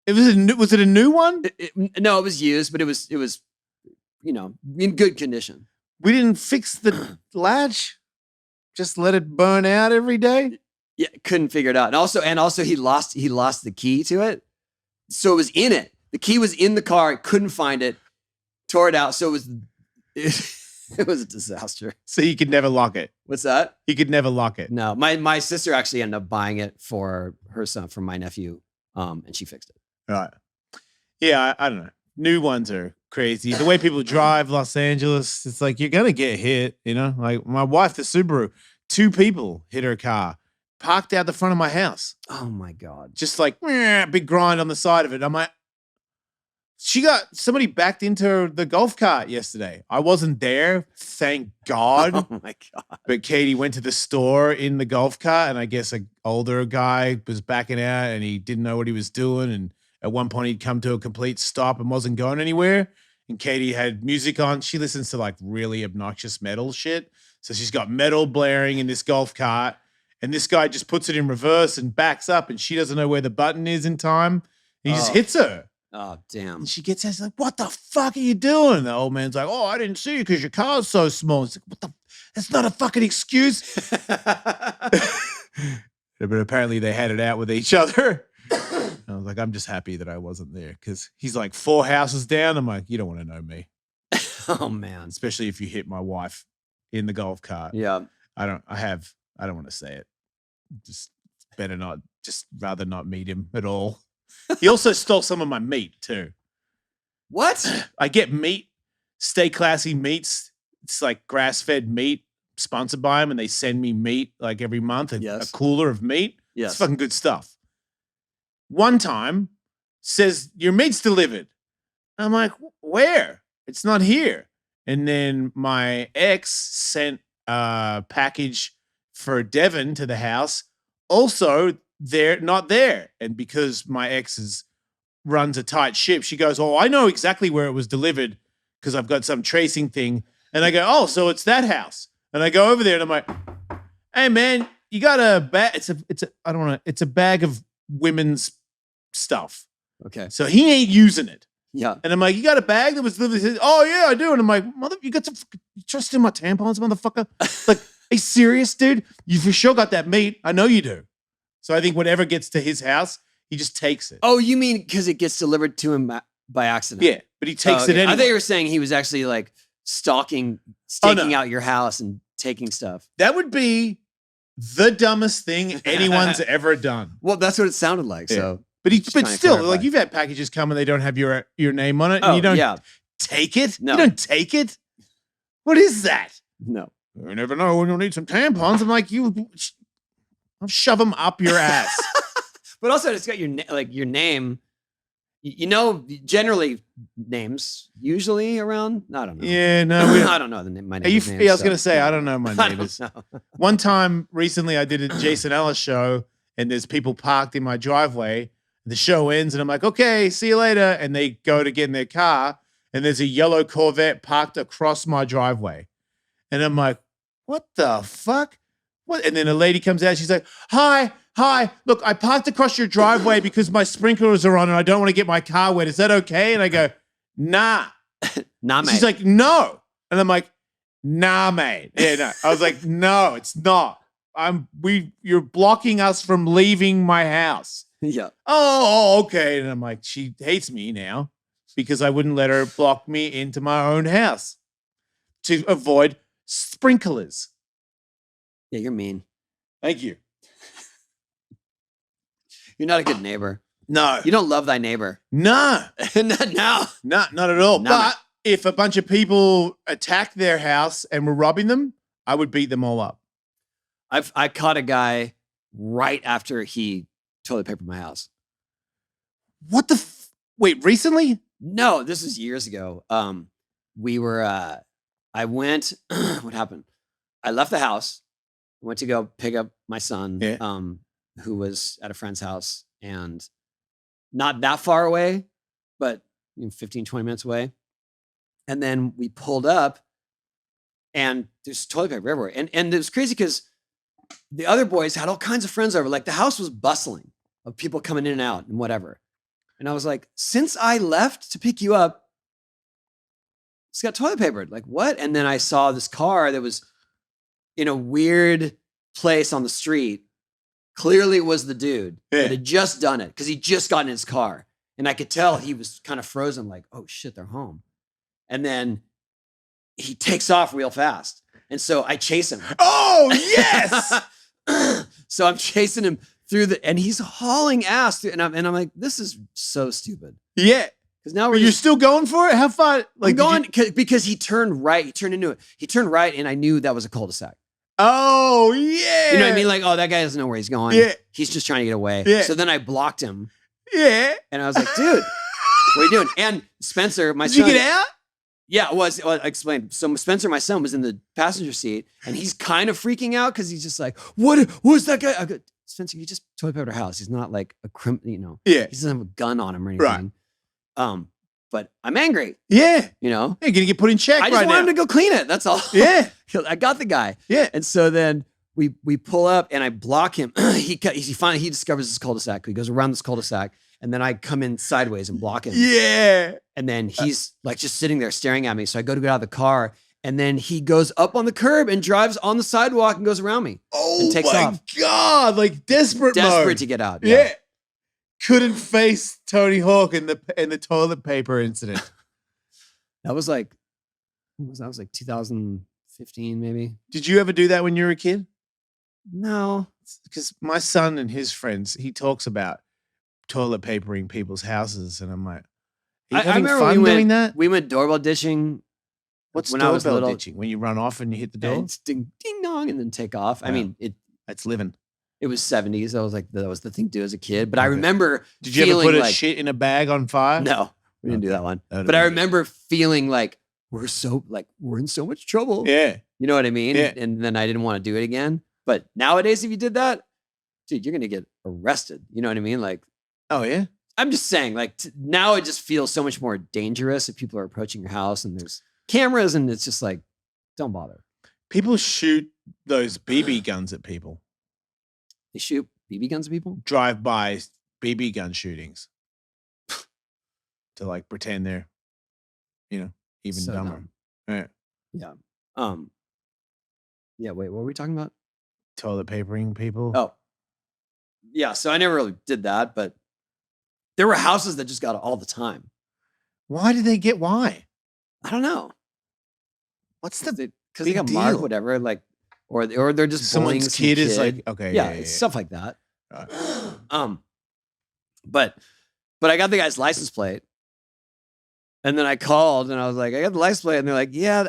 Was it a new one? No, it was used, but it was in good condition. We didn't fix the latch. Just let it burn out every day. Yeah, couldn't figure it out. And also he lost the key to it. So it was in it. The key was in the car. Couldn't find it. tore it out. So it was a disaster. So he could never lock it. What's that? He could never lock it. No, my sister actually ended up buying it for her son, for my nephew, and she fixed it. Right. Yeah, I don't know. New ones are crazy. The way people drive Los Angeles, it's like you're gonna get hit. You know, like my wife, the Subaru, 2 people hit her car, parked out the front of my house. Oh my God! Just like big grind on the side of it. I'm like, somebody backed into the golf cart yesterday. I wasn't there, thank God. Oh my God! But Katie went to the store in the golf cart, and I guess an older guy was backing out, and he didn't know what he was doing, and at one point, he'd come to a complete stop and wasn't going anywhere. And Katie had music on. She listens to like really obnoxious metal shit. So she's got metal blaring in this golf cart. And this guy just puts it in reverse and backs up. And she doesn't know where the button is in time. And he just hits her. Oh, damn. And she gets out. She's like, what the fuck are you doing? And the old man's like, oh, I didn't see you because your car's so small. It's like, what the? That's not a fucking excuse. But apparently they had it out with each other. I was like, I'm just happy that I wasn't there because he's like 4 houses down. I'm like, you don't want to know me. Oh man. Especially if you hit my wife in the golf cart. Yeah. I don't want to say it. Just rather not meet him at all. He also stole some of my meat too. What? I get meat, Stay Classy Meats. It's like grass-fed meat sponsored by him, and they send me meat like every month, a cooler of meat. Yes. It's fucking good stuff. One time says, your meat's delivered. I'm like, where? It's not here. And then my ex sent a package for Devin to the house. Also, they're not there. And because my ex runs a tight ship, she goes, oh, I know exactly where it was delivered because I've got some tracing thing. And I go, oh, so it's that house. And I go over there and I'm like, hey man, you got a bag. It's a bag of women's stuff. Okay. So he ain't using it. Yeah. And I'm like, you got a bag that was delivered? He says, oh yeah, I do. And I'm like, you got some, you trust in my tampons, motherfucker? Like, are you serious, dude? You for sure got that meat. I know you do. So I think whatever gets to his house, he just takes it. Oh, you mean because it gets delivered to him by accident? Yeah, but he takes it anyway. I thought you were saying he was actually like staking out your house and taking stuff. That would be the dumbest thing anyone's ever done. Well, that's what it sounded like. Yeah. So, but still, like you've had packages come and they don't have your name on it, and you don't take it. No. You don't take it. What is that? No, you never know when you'll need some tampons. I'm like, I'll shove them up your ass. But also, it's got your name. You know, generally names usually around. I don't know. Yeah, no, I don't know my name. I was gonna say I don't know my neighbors. One time recently, I did a Jason Ellis show, and there's people parked in my driveway. The show ends, and I'm like, okay, see you later. And they go to get in their car, and there's a yellow Corvette parked across my driveway, and I'm like, what the fuck? What? And then a lady comes out. She's like, hi. Look, I parked across your driveway because my sprinklers are on and I don't want to get my car wet. Is that okay? And I go, nah. Nah, mate. She's like, no. And I'm like, nah, mate. Yeah, no. I was like, no, it's not. You're blocking us from leaving my house. Yeah. Oh, okay. And I'm like, she hates me now because I wouldn't let her block me into my own house to avoid sprinklers. Yeah, you're mean. Thank you. You're not a good neighbor. No. You don't love thy neighbor. No. No. Not at all. No, but if a bunch of people attacked their house and were robbing them, I would beat them all up. I caught a guy right after he toilet papered my house. What the wait, recently? No, this is years ago. We were I went what happened? I left the house, went to go pick up my son. Yeah. Who was at a friend's house and not that far away, but 15, 20 minutes away. And then we pulled up and there's toilet paper everywhere. And it was crazy because the other boys had all kinds of friends over. Like the house was bustling of people coming in and out and whatever. And I was like, since I left to pick you up, it's got toilet papered. Like what? And then I saw this car that was in a weird place on the street. Clearly it was the dude that had just done it because he just got in his car. And I could tell he was kind of frozen like, oh shit, they're home. And then he takes off real fast. And so I chase him. Oh, yes. So I'm chasing him and he's hauling ass. And I'm like, this is so stupid. Yeah. Because now you're still going for it? How far? Like, I'm going because he turned right. He turned into it. He turned right, and I knew that was a cul-de-sac. Oh, yeah. You know what I mean? Like, oh, that guy doesn't know where he's going. Yeah. He's just trying to get away. Yeah. So then I blocked him. Yeah. And I was like, dude, what are you doing? And Spencer, my son. Did you get out? Yeah, well, I explained. So Spencer, my son, was in the passenger seat, and he's kind of freaking out because he's just like, what's that guy? I go, Spencer, you just toilet papered our house. He's not like a criminal, Yeah. He doesn't have a gun on him or anything. Right. But I'm angry. Yeah. You know? You're going to get put in check I just want him to go clean it. That's all. Yeah. I got the guy. Yeah. And so then we pull up and I block him. He finally discovers this cul-de-sac. He goes around this cul-de-sac and then I come in sideways and block him. Yeah. And then he's like just sitting there staring at me. So I go to get out of the car and then he goes up on the curb and drives on the sidewalk and goes around me. Oh and takes my off. God. Like desperate mode. To get out. Yeah. Couldn't face Tony Hawk in the toilet paper incident. That was like 2015 maybe. Did you ever do that when you were a kid? No. Because my son and his friends, he talks about toilet papering people's houses. And I'm like, are you having fun doing that? We went doorbell ditching. What's doorbell ditching? When you run off and you hit the door? Ding, ding dong and then take off. I mean, that's living. It was 70s. I was like, that was the thing to do as a kid. But I remember Did you ever put a shit in a bag on fire? No, we didn't do that one. But I remember feeling like we're in so much trouble. Yeah. You know what I mean? Yeah. And then I didn't want to do it again. But nowadays, if you did that, dude, you're going to get arrested. You know what I mean? Like, oh, yeah. I'm just saying, like, now it just feels so much more dangerous if people are approaching your house and there's cameras and it's just like, don't bother. People shoot those BB guns at people. They shoot BB guns at people? Drive-by BB gun shootings. To like pretend they're, even So dumber. dumb. Yeah. Yeah. Yeah, wait, what were we talking about? Toilet papering people. Oh. Yeah, so I never really did that, but there were houses that just got it all the time. Why did they get why? I don't know. What's the because they got marked, whatever, like or they're just bullying someone's kid is like, okay, yeah, stuff like that. Right. But I got the guy's license plate. And then I called and I was like, I got the license plate. And they're like, yeah,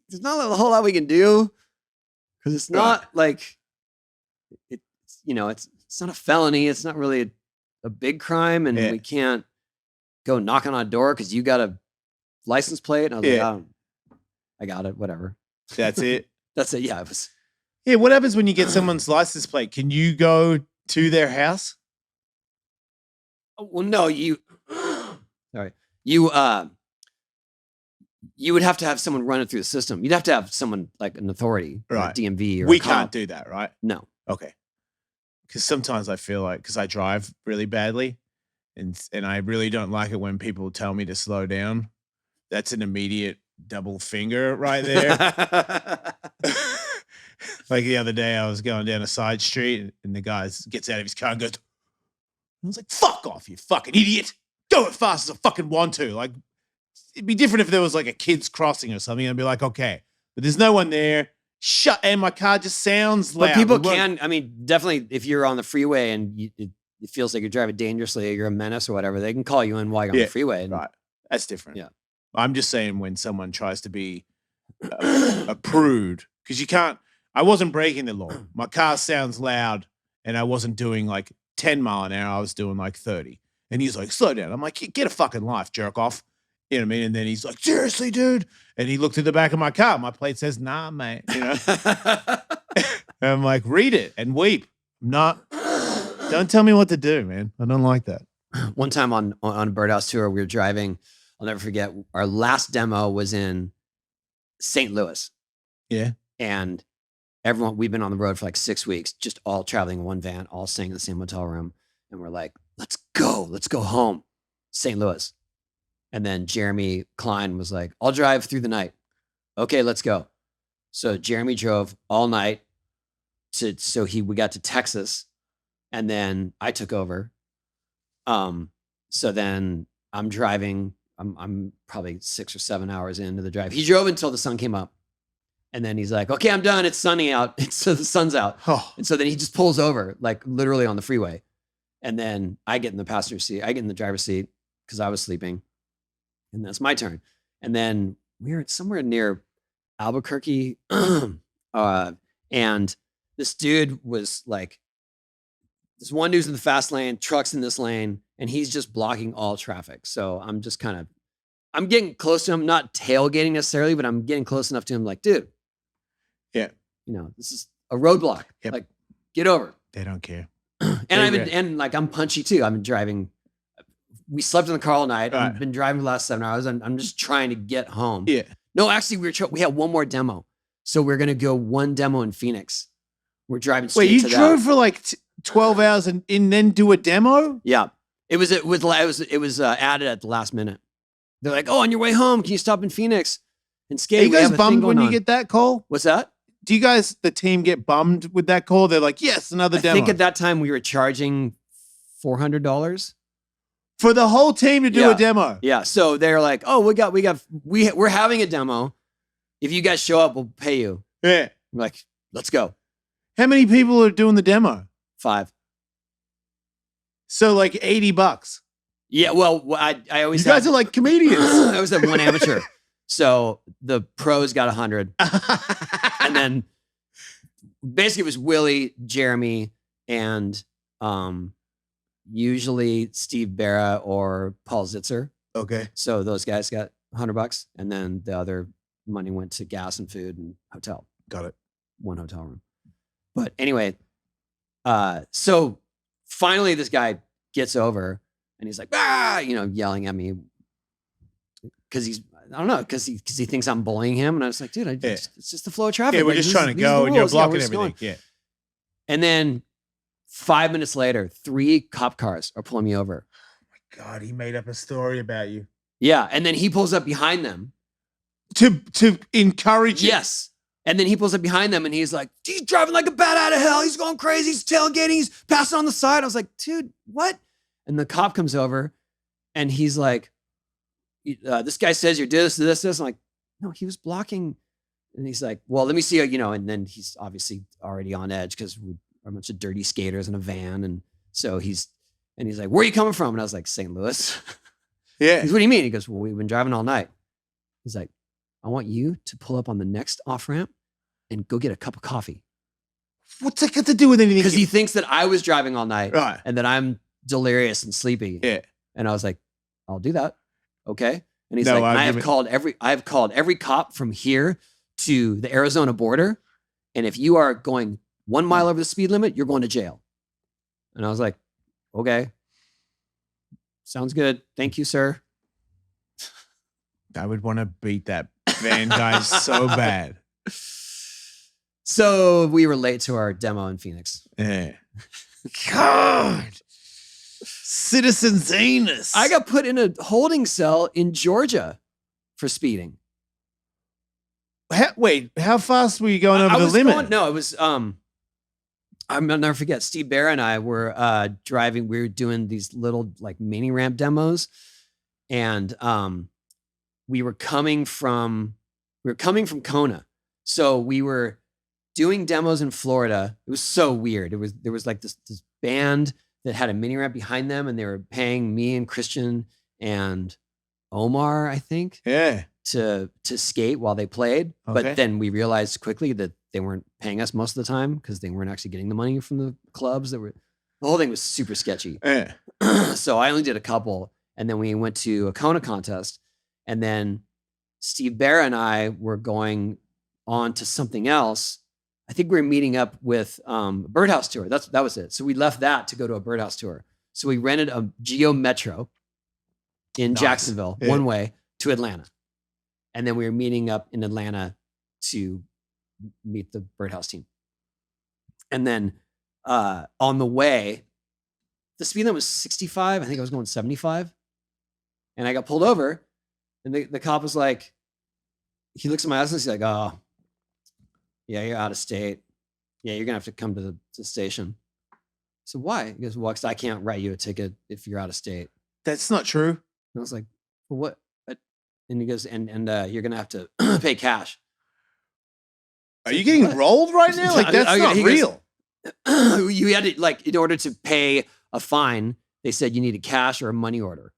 there's not a whole lot we can do. Because it's not like, it's not a felony. It's not really a big crime. And we can't go knocking on a door because you got a license plate. And I was like, I got it, whatever. That's it? That's it, yeah. It was. Yeah, what happens when you get someone's license plate? Can you go to their house? Well, no, sorry. You would have to have someone run it through the system. You'd have to have someone like an authority, right? DMV or we can't do that, right? No. Okay. Because sometimes I feel like because I drive really badly, and I really don't like it when people tell me to slow down. That's an immediate double finger right there. Like the other day, I was going down a side street, and the guy gets out of his car and goes, I was like, "Fuck off, you fucking idiot! Go as fast as I fucking want to." Like, it'd be different if there was like a kid's crossing or something. I'd be like, okay, but there's no one there. Shut, and my car just sounds loud. But people can, I mean, definitely if you're on the freeway and it feels like you're driving dangerously, or you're a menace or whatever, they can call you in while you're on the freeway. Right. That's different. Yeah. I'm just saying when someone tries to be a prude, because you can't, I wasn't breaking the law. My car sounds loud and I wasn't doing like 10 mile an hour. I was doing like 30. And he's like, slow down. I'm like, get a fucking life, jerk off. You know what I mean? And then he's like, seriously, dude. And he looked at the back of my car. My plate says, nah, mate. You know? And I'm like, read it and weep. Don't tell me what to do, man. I don't like that. One time on a Birdhouse tour, we were driving. I'll never forget. Our last demo was in St. Louis. Yeah. And we've been on the road for like 6 weeks, just all traveling in one van, all staying in the same hotel room. And we're like, let's go home. St. Louis. And then Jeremy Klein was like, I'll drive through the night. Okay, let's go. So Jeremy drove all night we got to Texas, and then I took over. So then I'm driving I'm probably 6 or 7 hours into the drive. He drove until the sun came up. And then he's like, okay, I'm done. It's sunny out. So the sun's out. Oh. And so then he just pulls over, like literally on the freeway. And then I get in the passenger seat. I get in the driver's seat because I was sleeping. And that's my turn. And then we were somewhere near Albuquerque. And this dude was like, this one dude's in the fast lane, truck's in this lane, and he's just blocking all traffic. So I'm just I'm getting close to him, not tailgating necessarily, but I'm getting close enough to him like, dude. Yeah. This is a roadblock. Yep. Like, get over. They don't care. And I'm punchy too. I'm driving. We slept in the car all night. Right. I've been driving the last 7 hours. I'm just trying to get home. Yeah. No, actually, we had one more demo. So we're going to go one demo in Phoenix. We're driving straight to that. Wait, you drove for like 12 hours and then do a demo? Yeah. It was added at the last minute. They're like, oh, on your way home, can you stop in Phoenix and skate? Are you guys bummed when you get that call? What's that? Do you guys, the team, get bummed with that call? They're like, yes, another demo. I think at that time we were charging $400 for the whole team to do a demo. Yeah. So they're like, oh, we're having a demo. If you guys show up, we'll pay you. Yeah. I'm like, let's go. How many people are doing the demo? 5. So like $80. Yeah. Well, I always you guys are like comedians. I always have one amateur. So the pros got 100. And then basically it was Willie, Jeremy, and usually Steve Barra or Paul Zitzer. Okay. So those guys got $100, and then the other money went to gas and food and hotel. Got it. One hotel room. But anyway, so finally this guy gets over and he's like, yelling at me because he thinks I'm bullying him. And I was like, dude, it's just the flow of traffic. Yeah, we're just trying to go and you're blocking everything. Yeah. And then 5 minutes later, 3 cop cars are pulling me over. Oh my God, he made up a story about you. Yeah. And then he pulls up behind them. To encourage you. Yes. And then he pulls up behind them and he's like, he's driving like a bat out of hell. He's going crazy. He's tailgating. He's passing on the side. I was like, dude, what? And the cop comes over and he's like, this guy says you're this. I'm like, no, he was blocking. And he's like, well, let me see, and then he's obviously already on edge because we're a bunch of dirty skaters in a van. And so he's like, where are you coming from? And I was like, St. Louis. Yeah. What do you mean? He goes, well, we've been driving all night. He's like, I want you to pull up on the next off ramp and go get a cup of coffee. What's that got to do with anything? Because he thinks that I was driving all night, right, and that I'm delirious and sleepy. Yeah. And I was like, I'll do that. Okay. And he's I have called every cop from here to the Arizona border. And if you are going 1 mile over the speed limit, you're going to jail. And I was like, okay. Sounds good. Thank you, sir. I would want to beat that van guy so bad. So we were late to our demo in Phoenix. Yeah. God. Citizen Zanus. I got put in a holding cell in Georgia for speeding. Wait, how fast were you going over the limit? It was, I'll never forget, Steve Barra and I were driving. We were doing these little like mini ramp demos. And we were coming from Kona. So we were doing demos in Florida. It was so weird. There was like this band that had a mini ramp behind them, and they were paying me and Christian and Omar, I think, to skate while they played. Okay. But then we realized quickly that they weren't paying us most of the time because they weren't actually getting the money from the clubs. The whole thing was super sketchy. Yeah. So I only did a couple, and then we went to a Kona contest, and then Steve Barra and I were going on to something else. I think we were meeting up with a Birdhouse tour. That was it. So we left that to go to a Birdhouse tour. So we rented a Geo Metro in Jacksonville, one way to Atlanta. And then we were meeting up in Atlanta to meet the Birdhouse team. And then on the way, the speed limit was 65. I think I was going 75. And I got pulled over. And the cop was like, he looks at my license. He's like, oh, yeah, you're out of state. Yeah, you're going to have to come to the station. So why? He goes, well, 'cause I can't write you a ticket if you're out of state. That's not true. And I was like, well, what? And he goes, and you're going to have to pay cash. Are you getting rolled right now? Like, that's not real. You had to, like, in order to pay a fine, they said you needed cash or a money order.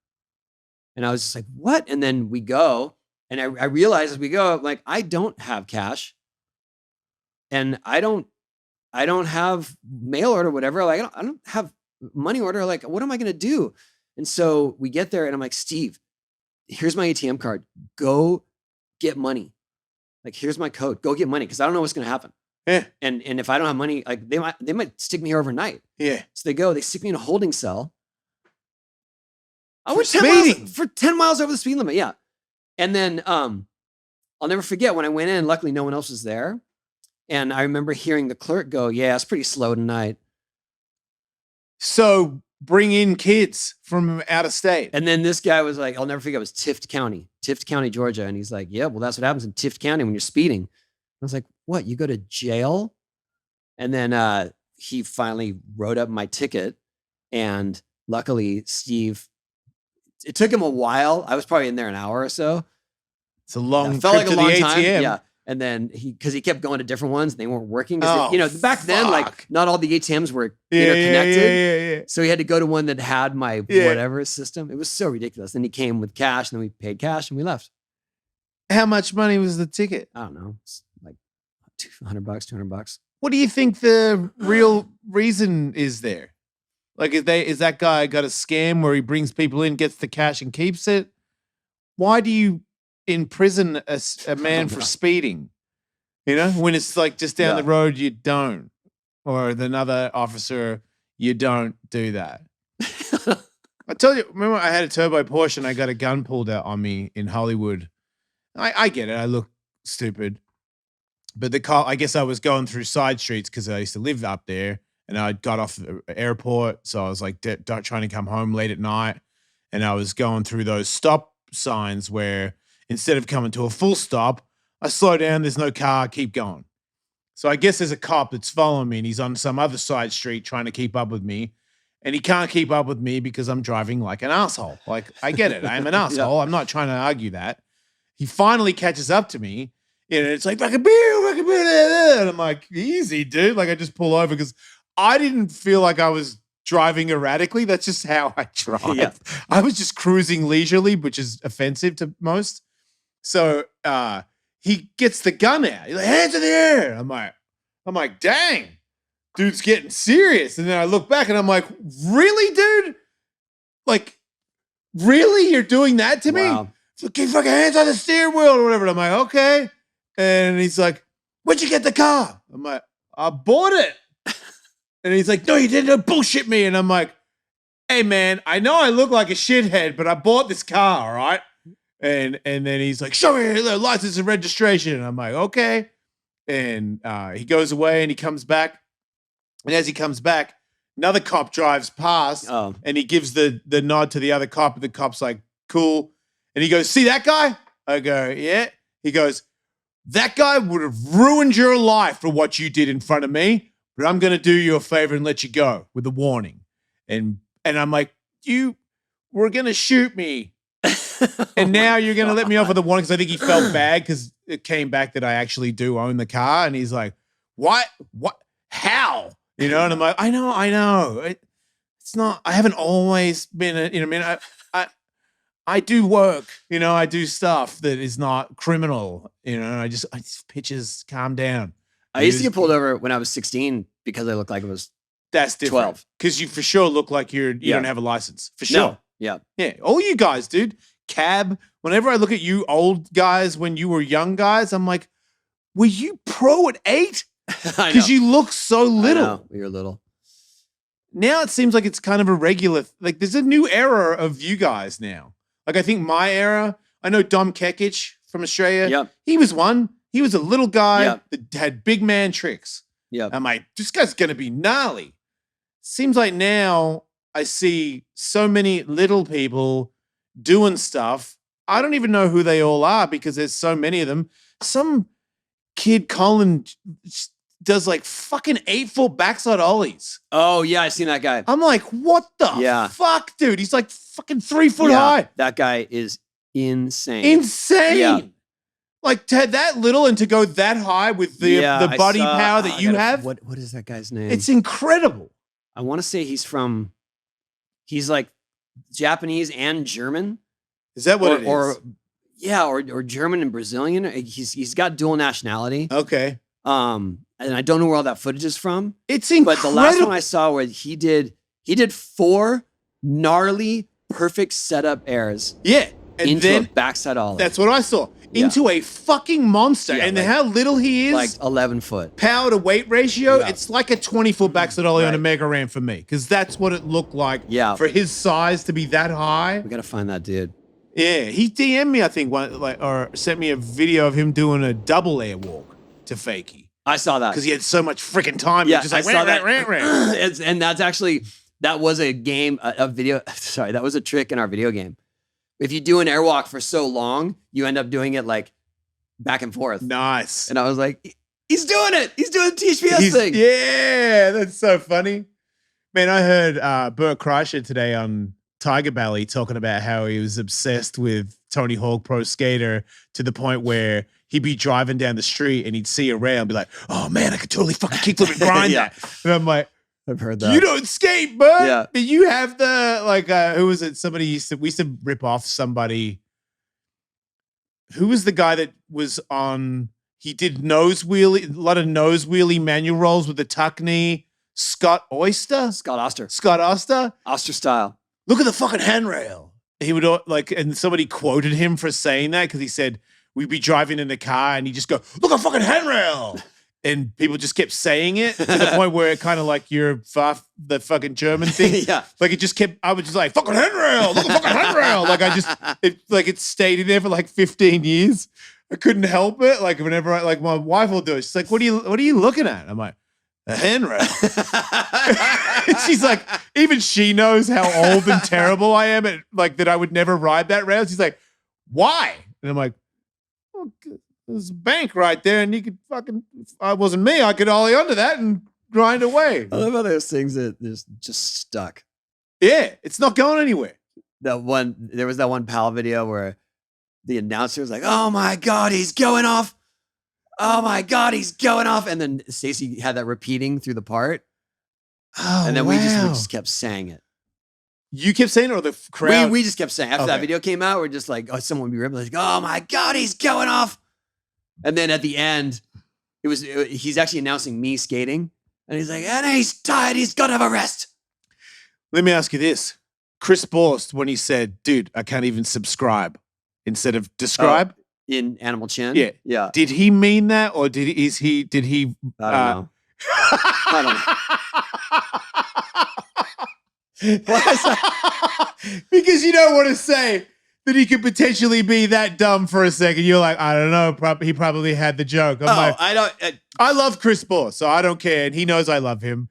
And I was just like, what? And then we go, and I realized as we go, like, I don't have cash, and I don't have mail order, whatever. Like, I don't have money order. Like, what am I going to do? And so we get there, and I'm like, Steve, here's my ATM card. Go get money. Like, here's my code. Go get money, because I don't know what's going to happen. Yeah. And if I don't have money, like, they might stick me here overnight. Yeah. So they stick me in a holding cell. I For went 10 miles over the speed limit. Yeah. And then I'll never forget when I went in, luckily no one else was there. And I remember hearing the clerk go, yeah, it's pretty slow tonight. So bring in kids from out of state. And then this guy was like, I'll never forget, it was Tift County, Georgia. And he's like, yeah, well, that's what happens in Tift County when you're speeding. I was like, what? You go to jail? And then he finally wrote up my ticket. And luckily, Steve, it took him a while. I was probably in there an hour or so. It's a long trip felt like to a long the time. ATM. Yeah. And then because he kept going to different ones and they weren't working. Oh, Back then, like, not all the ATMs were interconnected. Yeah. So he had to go to one that had my whatever system. It was so ridiculous. Then he came with cash, and then we paid cash and we left. How much money was the ticket? I don't know. It's like $200. What do you think the real reason is there? Like, is that guy got a scam where he brings people in, gets the cash, and keeps it? Why do you imprison a man for speeding? You know, when it's like just down the road, you don't. Or another officer, you don't do that. I told you, remember I had a turbo Porsche and I got a gun pulled out on me in Hollywood. I get it. I look stupid. But the car, I guess I was going through side streets because I used to live up there. And I got off the airport, so I was like trying to come home late at night. And I was going through those stop signs where instead of coming to a full stop, I slow down, there's no car, keep going. So I guess there's a cop that's following me, and he's on some other side street trying to keep up with me. And he can't keep up with me because I'm driving like an asshole. Like, I get it. I'm an asshole. I'm not trying to argue that. He finally catches up to me, and it's like, and I'm like, easy, dude. Like, I just pull over because I didn't feel like I was driving erratically. That's just how I drive. Yeah. I was just cruising leisurely, which is offensive to most. So he gets the gun out. He's like, hands in the air. I'm like, dang, dude's getting serious. And then I look back and I'm like, really, dude? Like, really? You're doing that to me? So keep fucking hands on the steering wheel or whatever. And I'm like, okay. And he's like, where'd you get the car? I'm like, I bought it. And he's like, no, you didn't bullshit me. And I'm like, hey, man, I know I look like a shithead, but I bought this car, all right? And then he's like, show me the license and registration. And I'm like, okay. And he goes away and he comes back. And as he comes back, another cop drives past and he gives the nod to the other cop. And the cop's like, cool. And he goes, see that guy? I go, yeah. He goes, that guy would have ruined your life for what you did in front of me. But I'm going to do you a favor and let you go with a warning. And I'm like, you were going to shoot me. And now you're going to let me off with a warning because I think he felt bad because it came back that I actually do own the car. And he's like, what? How? You know? And I'm like, I know. It's not, I haven't always been, I do work, I do stuff that is not criminal, I just pitches, calm down. I used to get pulled over when I was 16 because I looked like it was that's different. 12. Because you for sure look like you don't have a license. For sure. No. Yeah. Yeah. All you guys, dude. Cab. Whenever I look at you old guys when you were young guys, I'm like, were you pro at 8? Because you look so little. I know. You're little. Now it seems like it's kind of a regular, like there's a new era of you guys now. Like I think my era, I know Dom Kekic from Australia. Yep. He was one. He was a little guy that had big man tricks. Yeah. I'm like, this guy's going to be gnarly. Seems like now I see so many little people doing stuff. I don't even know who they all are because there's so many of them. Some kid, Colin, does like fucking 8-foot backside ollies. Oh, yeah. I seen that guy. I'm like, what the fuck, dude? He's like fucking 3 foot high. That guy is insane. Yeah. Like to that little and to go that high with the body power that you have. What is that guy's name? It's incredible. I want to say he's like Japanese and German. Is that what it is? Or German and Brazilian. He's got dual nationality. Okay. And I don't know where all that footage is from. It's incredible. But the last one I saw where he did 4 gnarly, perfect setup airs. Yeah. And into then a backside olive. That's what I saw. Into a fucking monster. Yeah, and like, how little he is. Like 11 foot. Power to weight ratio. Yeah. It's like a 20-foot backside ollie on a Mega Ram for me. Because that's what it looked like. Yeah. For his size to be that high. We got to find that dude. Yeah. He DM'd me, I think, or sent me a video of him doing a double air walk to fakie. I saw that. Because he had so much freaking time. Yeah, Just like, I saw that. Rant. And that's actually, that was a game, a video. Sorry, that was a trick in our video game. If you do an airwalk for so long, you end up doing it like back and forth. Nice. And I was like, he's doing it. He's doing the THPS thing. Yeah, that's so funny. Man, I heard Bert Kreischer today on Tiger Belly talking about how he was obsessed with Tony Hawk Pro Skater to the point where he'd be driving down the street and he'd see a rail and be like, oh man, I could totally fucking kickflip and grind that. And I'm like, I've heard that. You don't skate, bud. Yeah. But you have the, like, who was it? We used to rip off somebody. Who was the guy that was on, he did a lot of nose wheelie manual rolls with the tuck knee? Scott Oster? Scott Oster. Scott Oster? Oster style. Look at the fucking handrail. He would and somebody quoted him for saying that because he said, we'd be driving in the car and he'd just go, look at fucking handrail. And people just kept saying it to the point where it kind of like the fucking German thing. Yeah. Like it just kept, I was just like, fucking handrail, look at fucking handrail. Like it stayed in there for like 15 years. I couldn't help it. Like whenever my wife will do it, she's like, what are you looking at? I'm like, a handrail. And she's like, even she knows how old and terrible I am at like that I would never ride that rail. She's like, why? And I'm like, well, there's a bank right there, and you could fucking, if I wasn't me, I could ollie onto that and grind away. I love how those things that just stuck. Yeah, it's not going anywhere. There was that one PAL video where the announcer was like, oh my God, he's going off. Oh my God, he's going off. And then Stacey had that repeating through the part. Oh, and then wow. we just kept saying it. You kept saying it, or the crowd? We just kept saying after that video came out, we're just like, oh, someone would be ripping like, oh my God, he's going off. And then at the end, he's actually announcing me skating. And he's like, and he's tired, he's got to have a rest. Let me ask you this. Chris Borst, when he said, dude, I can't even subscribe instead of describe. In Animal Chin? Yeah. Yeah. Did he mean that, or did he I don't know. Because you don't want to say that he could potentially be that dumb for a second. You're like, I don't know. He probably had the joke. I love Chris Borst, so I don't care. And he knows I love him.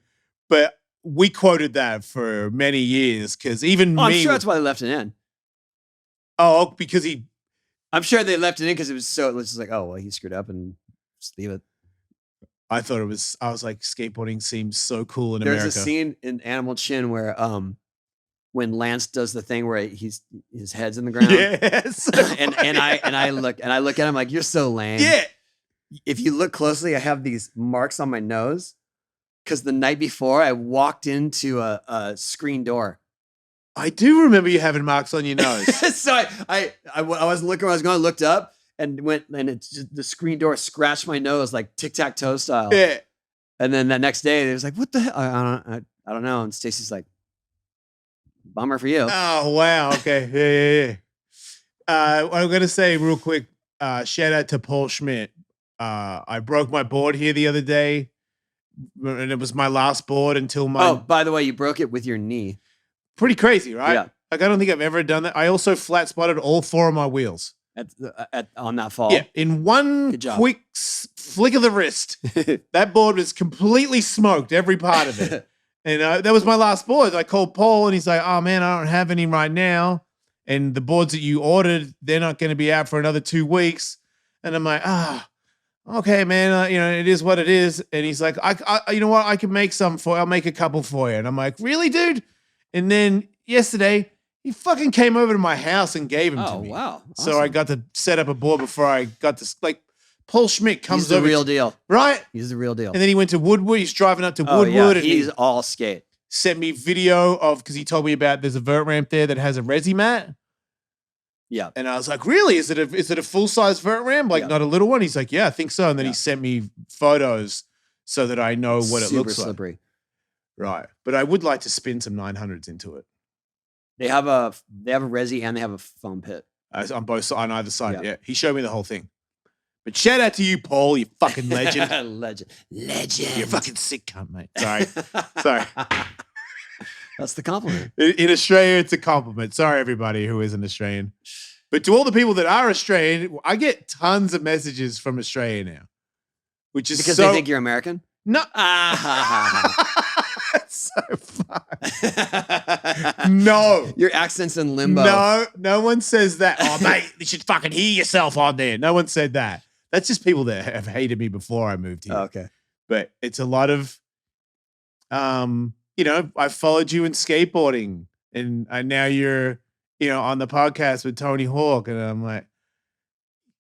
But we quoted that for many years because even me. I'm sure that's why they left it in. Oh, because I'm sure they left it in because it was just like, oh, well, he screwed up and just leave it. I was like, skateboarding seems so cool in America. There's a scene in Animal Chin where when Lance does the thing where his head's in the ground. Yes. and I look at him like, you're so lame. Yeah. If you look closely, I have these marks on my nose because the night before I walked into a screen door. I do remember you having marks on your nose. So I was looking where I was going, I looked up and it's just, the screen door scratched my nose like tic-tac-toe style. Yeah. And then that next day, it was like, what the hell? I don't know. And Stacey's like, bummer for you. Oh, wow. Okay. Yeah. I'm going to say real quick, shout out to Paul Schmidt. I broke my board here the other day, and it was my last board until my... Oh, by the way, you broke it with your knee. Pretty crazy, right? Yeah. Like, I don't think I've ever done that. I also flat spotted all 4 of my wheels. On that fall? Yeah, in one quick flick of the wrist. That board was completely smoked, every part of it. And that was my last board. I called Paul, and he's like, oh, man, I don't have any right now. And the boards that you ordered, they're not going to be out for another 2 weeks. And I'm like, okay, man, it is what it is. And he's like, I you know what? I can make some for you. I'll make a couple for you. And I'm like, really, dude? And then yesterday, He fucking came over to my house and gave him to me. Oh, wow. So Awesome. I got to set up a board before I got to, like, Paul Schmidt comes over. He's the real deal. Right? He's the real deal. And then he went to Woodward. He's driving up to Oh, Woodward. yeah. And He's all skate. Sent me video of, because he told me about there's a vert ramp there that has a resi mat. Yeah. And I was like, really? Is it a full-size vert ramp? Like, not a little one? He's like, yeah, I think so. And then he sent me photos so that I know what it looks like. Super slippery. Right. But I would like to spin some 900s into it. They have a resi and they have a foam pit. On either side. Yeah. He showed me the whole thing. But shout out to you, Paul, you fucking legend. Legend. You're fucking sick cunt, mate. Sorry. That's the compliment. In Australia, it's a compliment. Sorry, everybody who isn't Australian. But to all the people that are Australian, I get tons of messages from Australia now. Which is because they think you're American? No. That's so fun. No. Your accent's in limbo. No one says that. Oh, mate, you should fucking hear yourself on there. No one said that. That's just people that have hated me before I moved here. Oh, okay. But it's a lot of, I followed you in skateboarding and now you're, on the podcast with Tony Hawk. And I'm like,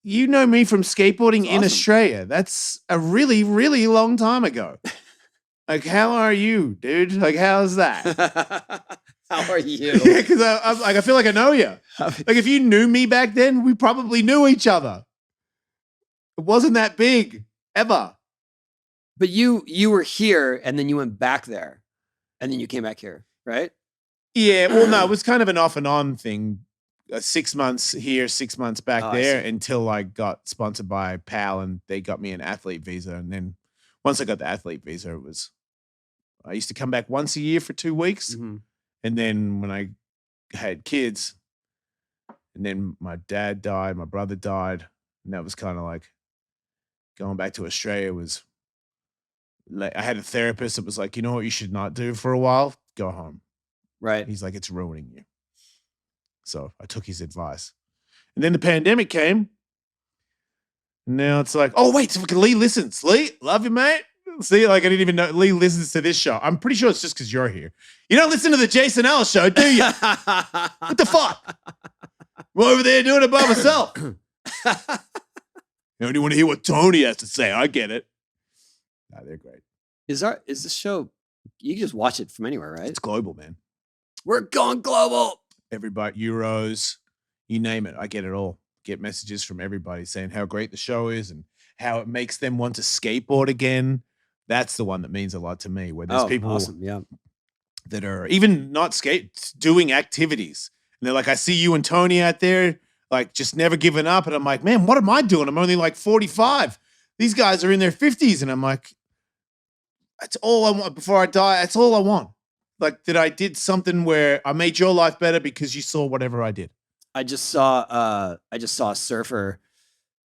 you know me from skateboarding in Australia. That's a really, really long time ago. Like, how are you, dude? Like, how's that? How are you? Yeah, because I feel like I know you. Like, if you knew me back then, we probably knew each other. It wasn't that big, ever. But you were here, and then you went back there, and then you came back here, right? Yeah, well, no, it was kind of an off and on thing. 6 months here, 6 months back there, until I got sponsored by PAL, and they got me an athlete visa. And then once I got the athlete visa, I used to come back once a year for 2 weeks. Mm-hmm. And then when I had kids, and then my dad died, my brother died, and that was kind of like going back to Australia was like, I had a therapist that was like, you know what you should not do for a while? Go home. Right. He's like, it's ruining you. So I took his advice. And then the pandemic came. And now it's like, oh, wait, Lee listens. Lee, love you, mate. See, like I didn't even know Lee listens to this show. I'm pretty sure it's just because you're here. You don't listen to the Jason Ellis show, do you? What the fuck? We're over there doing it by myself. You only want to hear what Tony has to say. I get it. Nah, they're great. Is this show, you can just watch it from anywhere, right? It's global, man. We're going global. Everybody, Euros, you name it. I get it all. Get messages from everybody saying how great the show is and how it makes them want to skateboard again. That's the one that means a lot to me, where there's people that are even not doing activities. And they're like, I see you and Tony out there, like just never giving up. And I'm like, man, what am I doing? I'm only like 45. These guys are in their 50s. And I'm like, that's all I want before I die. That's all I want. Like that I did something where I made your life better because you saw whatever I did. I just saw a surfer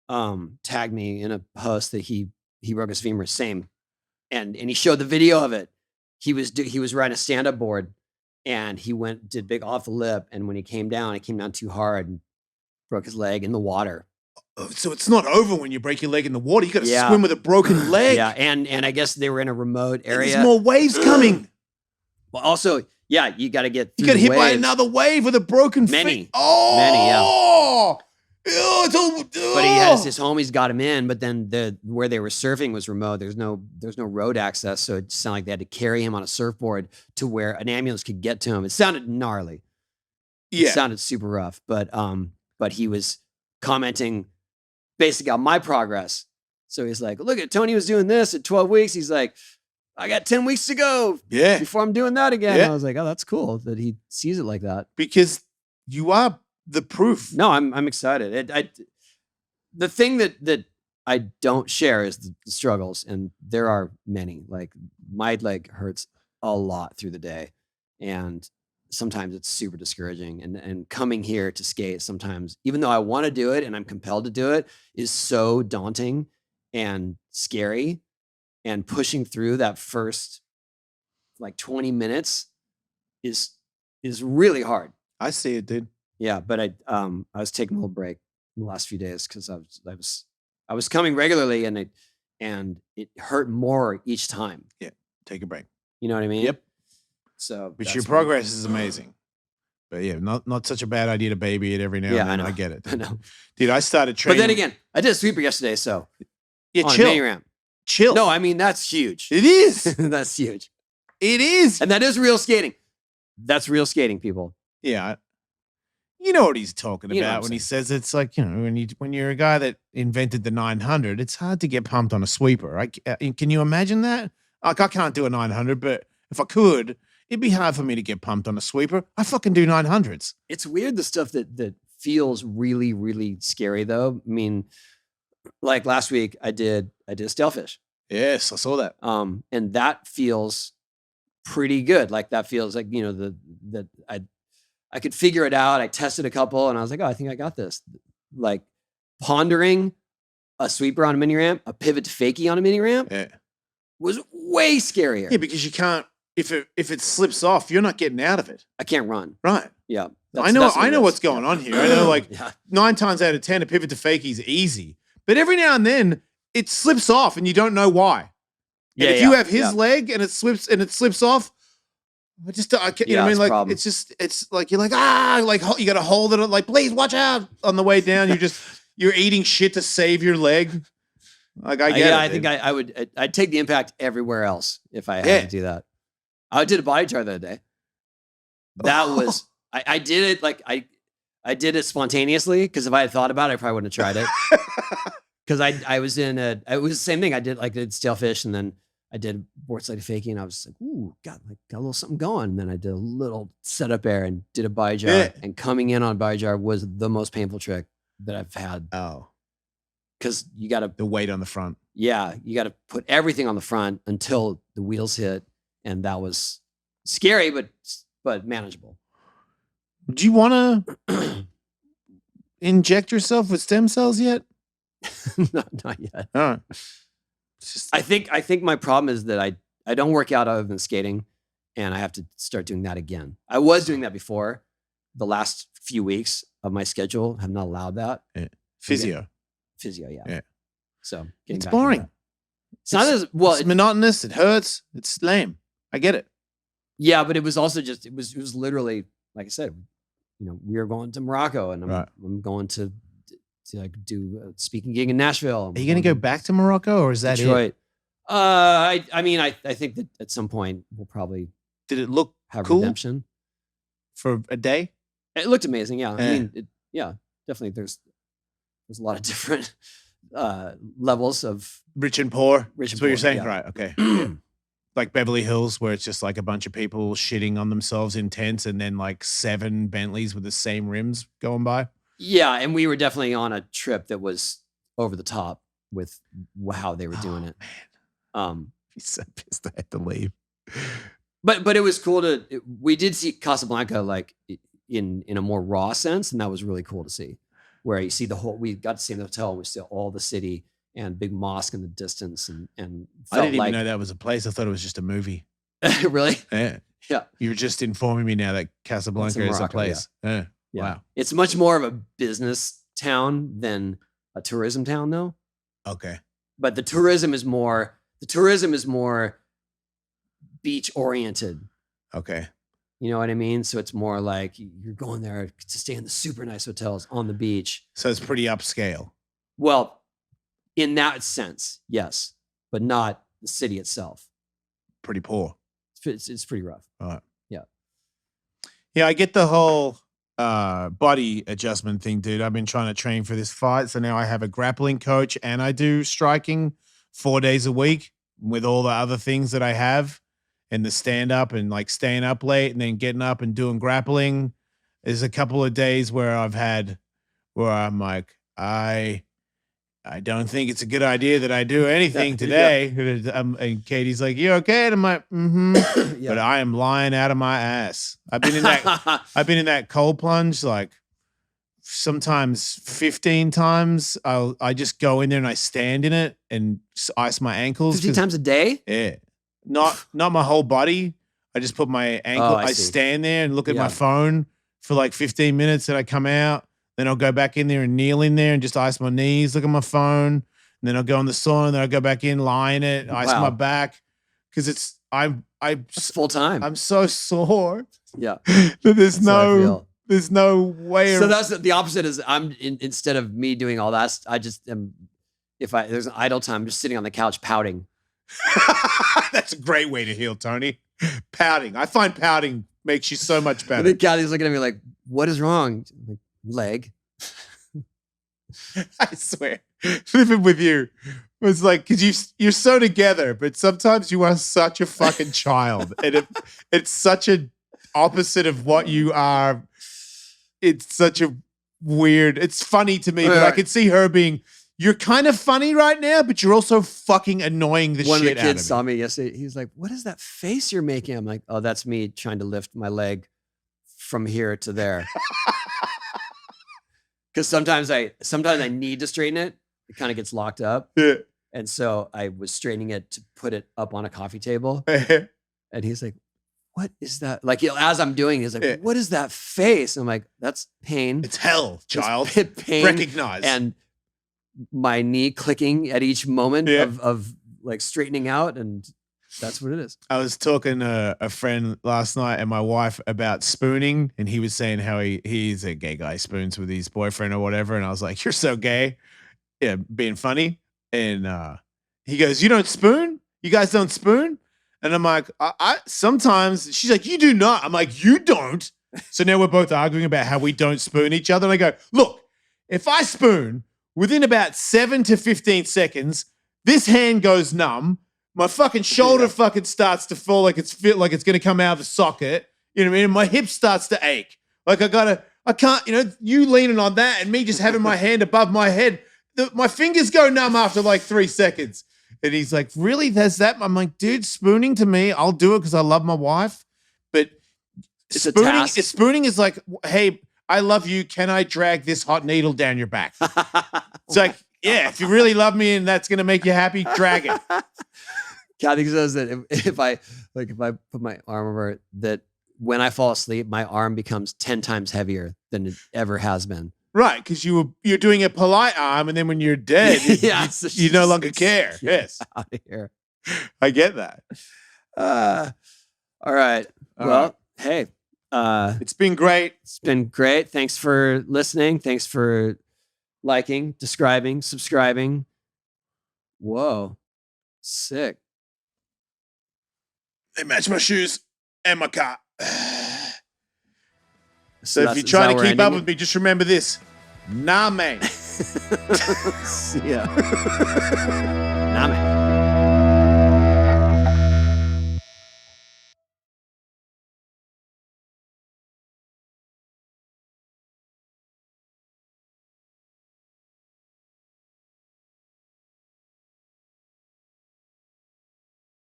tag me in a post that he broke his femur, same. And he showed the video of it. He was riding a stand-up board and he did big off the lip. And when he came down too hard and broke his leg in the water. So it's not over when you break your leg in the water. You got to swim with a broken leg. Yeah. And I guess they were in a remote area. There's more waves coming. Well, also, yeah, you got to get through. You got hit by another wave with a broken Many. Oh, many, yeah. Oh, but he has his homies got him in, but then where they were surfing was remote. There's no road access, so it sounded like they had to carry him on a surfboard to where an ambulance could get to him. It sounded gnarly. Yeah, it sounded super rough. But he was commenting basically on my progress. So he's like, "Look at Tony was doing this at 12 weeks." He's like, I got 10 weeks to go. Yeah. Before I'm doing that again. Yeah. I was like, oh, that's cool that he sees it like that. Because you are the proof. No, I'm excited. The thing that I don't share is the struggles, and there are many. Like my leg hurts a lot through the day, and sometimes it's super discouraging. And coming here to skate sometimes, even though I want to do it and I'm compelled to do it, is so daunting and scary. And pushing through that first like 20 minutes is really hard. I see it, dude. Yeah, but I was taking a little break in the last few days because I was coming regularly and it hurt more each time. Yeah, take a break. You know what I mean? Yep. So, but your progress is amazing. But yeah, not such a bad idea to baby it every now and then. I get it. I know. Dude, I started training. But then again, I did a sweeper yesterday, so yeah, on chill. a mini ramp. Chill. No, I mean that's huge. It is. That's huge. It is. And that is real skating. That's real skating, people. Yeah. You know what he's talking about when he says it's like, when you're a guy that invented the 900, it's hard to get pumped on a sweeper. Can you imagine that? Like, I can't do a 900, but if I could, it'd be hard for me to get pumped on a sweeper. I fucking do 900s. It's weird, the stuff that feels really, really scary, though. I mean, like last week, I did a stalefish. Yes, I saw that. And that feels pretty good. Like that feels like, that I could figure it out. I tested a couple and I was like, oh, I think I got this. Like pondering a sweeper on a mini ramp, a pivot to fakie on a mini ramp was way scarier. Yeah, because you can't, if it slips off, you're not getting out of it. I can't run. Right. Yeah. I know what's going on here. I know 9 times out of 10, a pivot to fakie is easy. But every now and then it slips off and you don't know why. And if you have his leg and it slips off, I can't, you know what I mean? Like, problem. It's like, you're like, you got to hold it. Like, please watch out on the way down. You're eating shit to save your leg. Like, I get it. I think I'd take the impact everywhere else if I had to do that. I did a body jar the other day. That was, I did it like, I did it spontaneously because if I had thought about it, I probably wouldn't have tried it. Because I was it was the same thing. I did stalefish and then I did board slide fakie and I was like, ooh, got a little something going. And then I did a little setup air and did a body jar. And coming in on body jar was the most painful trick that I've had. Oh. Because you got to... The weight on the front. Yeah. You got to put everything on the front until the wheels hit. And that was scary, but manageable. Do you want to inject yourself with stem cells yet? Not yet. All right. I think my problem is that I don't work out other than skating, and I have to start doing that again. I was doing that before. The last few weeks of my schedule have not allowed that. Physio, yeah. So it's boring. It's not as well. It's monotonous. It hurts. It's lame. I get it. Yeah, but it was also just it was literally like I said. We are going to Morocco, and I'm going to like do a speaking gig in Nashville. Are you going to go back to Morocco or is that Detroit? It? I think that at some point we'll probably. Did it look have cool redemption for a day? It looked amazing. Yeah. I mean, definitely. There's a lot of different levels of rich and poor. That's what you're saying, yeah. Right? Okay. Like Beverly Hills, where it's just like a bunch of people shitting on themselves in tents, and then like 7 Bentleys with the same rims going by. Yeah, and we were definitely on a trip that was over the top with how they were doing it. Man. He's so pissed I had to leave. But it was cool we did see Casablanca like in a more raw sense, and that was really cool to see. Where you see we got to see in the hotel, we see all the city and big mosque in the distance, and I didn't even know that was a place. I thought it was just a movie. Really? Yeah. Yeah. You're just informing me now that Casablanca is a place. Yeah. Yeah. Wow. It's much more of a business town than a tourism town, though. Okay. But the tourism is more beach oriented. Okay. You know what I mean? So it's more like you're going there to stay in the super nice hotels on the beach. So it's pretty upscale. Well, in that sense, yes, but not the city itself. Pretty poor. It's pretty rough. All right. Yeah. Yeah, I get the whole body adjustment thing, dude. I've been trying to train for this fight. So now I have a grappling coach and I do striking 4 days a week with all the other things that I have and the stand up and like staying up late and then getting up and doing grappling. There's a couple of days where I'm like, I don't think it's a good idea that I do anything today. Yeah. And Katie's like, "You okay?" And I'm like, "Mm-hmm." Yeah. But I am lying out of my ass. I've been in that cold plunge like sometimes 15 times. I just go in there and I stand in it and ice my ankles. 15 times a day? Yeah. Not my whole body. I just put my ankle. I stand there and look at my phone for like 15 minutes and I come out. Then I'll go back in there and kneel in there and just ice my knees, look at my phone. And then I'll go in the sauna and then I'll go back in, lie in it, ice my back. Because That's full time. I'm so sore. Yeah. That there's no way. So that's the opposite is instead of me doing all that, I just am, if there's an idle time, I'm just sitting on the couch pouting. That's a great way to heal, Tony. Pouting. I find pouting makes you so much better. I think Kathy's looking at me like, what is wrong? I'm like, leg. I swear, living with you was like, because you're so together, but sometimes you are such a fucking child, and it's such a opposite of what you are. It's such a weird. It's funny to me, but I could see her being. You're kind of funny right now, but you're also fucking annoying the shit out of me. One of the kids saw me yesterday. He was like, "What is that face you're making?" I'm like, "Oh, that's me trying to lift my leg from here to there." Because sometimes I need to straighten it. It kind of gets locked up. Yeah. And so I was straightening it to put it up on a coffee table. And he's like, what is that? Like, as I'm doing, he's like, what is that face? I'm like, that's pain. It's hell, child. It's pain. Recognize. And my knee clicking at each moment of like straightening out. And that's what it is. I was talking to a friend last night and my wife about spooning, and he was saying how he's a gay guy, spoons with his boyfriend or whatever. And I was like, you're so gay. Yeah, being funny. And he goes, you don't spoon? You guys don't spoon? And I'm like, I sometimes. She's like, you do not. I'm like, you don't. So now we're both arguing about how we don't spoon each other. And I go, look, if I spoon within about 7 to 15 seconds, this hand goes numb. My fucking shoulder fucking starts to fall like it's going to come out of the socket. You know what I mean? And my hip starts to ache. Like I can't, you leaning on that and me just having my hand above my head. My fingers go numb after like 3 seconds. And he's like, really? There's that? I'm like, dude, spooning to me, I'll do it because I love my wife. But spooning is like, hey, I love you. Can I drag this hot needle down your back? It's like, yeah, if you really love me and that's going to make you happy, drag it. Kathy says that if I put my arm over it, that when I fall asleep, my arm becomes 10 times heavier than it ever has been. Right, because you're doing a polite arm, and then when you're dead, you no longer care. Yes, out of here. I get that. All right. Well, hey, it's been great. It's been great. Thanks for listening. Thanks for liking, subscribing. Whoa, sick. They match my shoes and my car. So if you're trying to keep up with me, just remember this. Nah, man. See ya. Nah, man.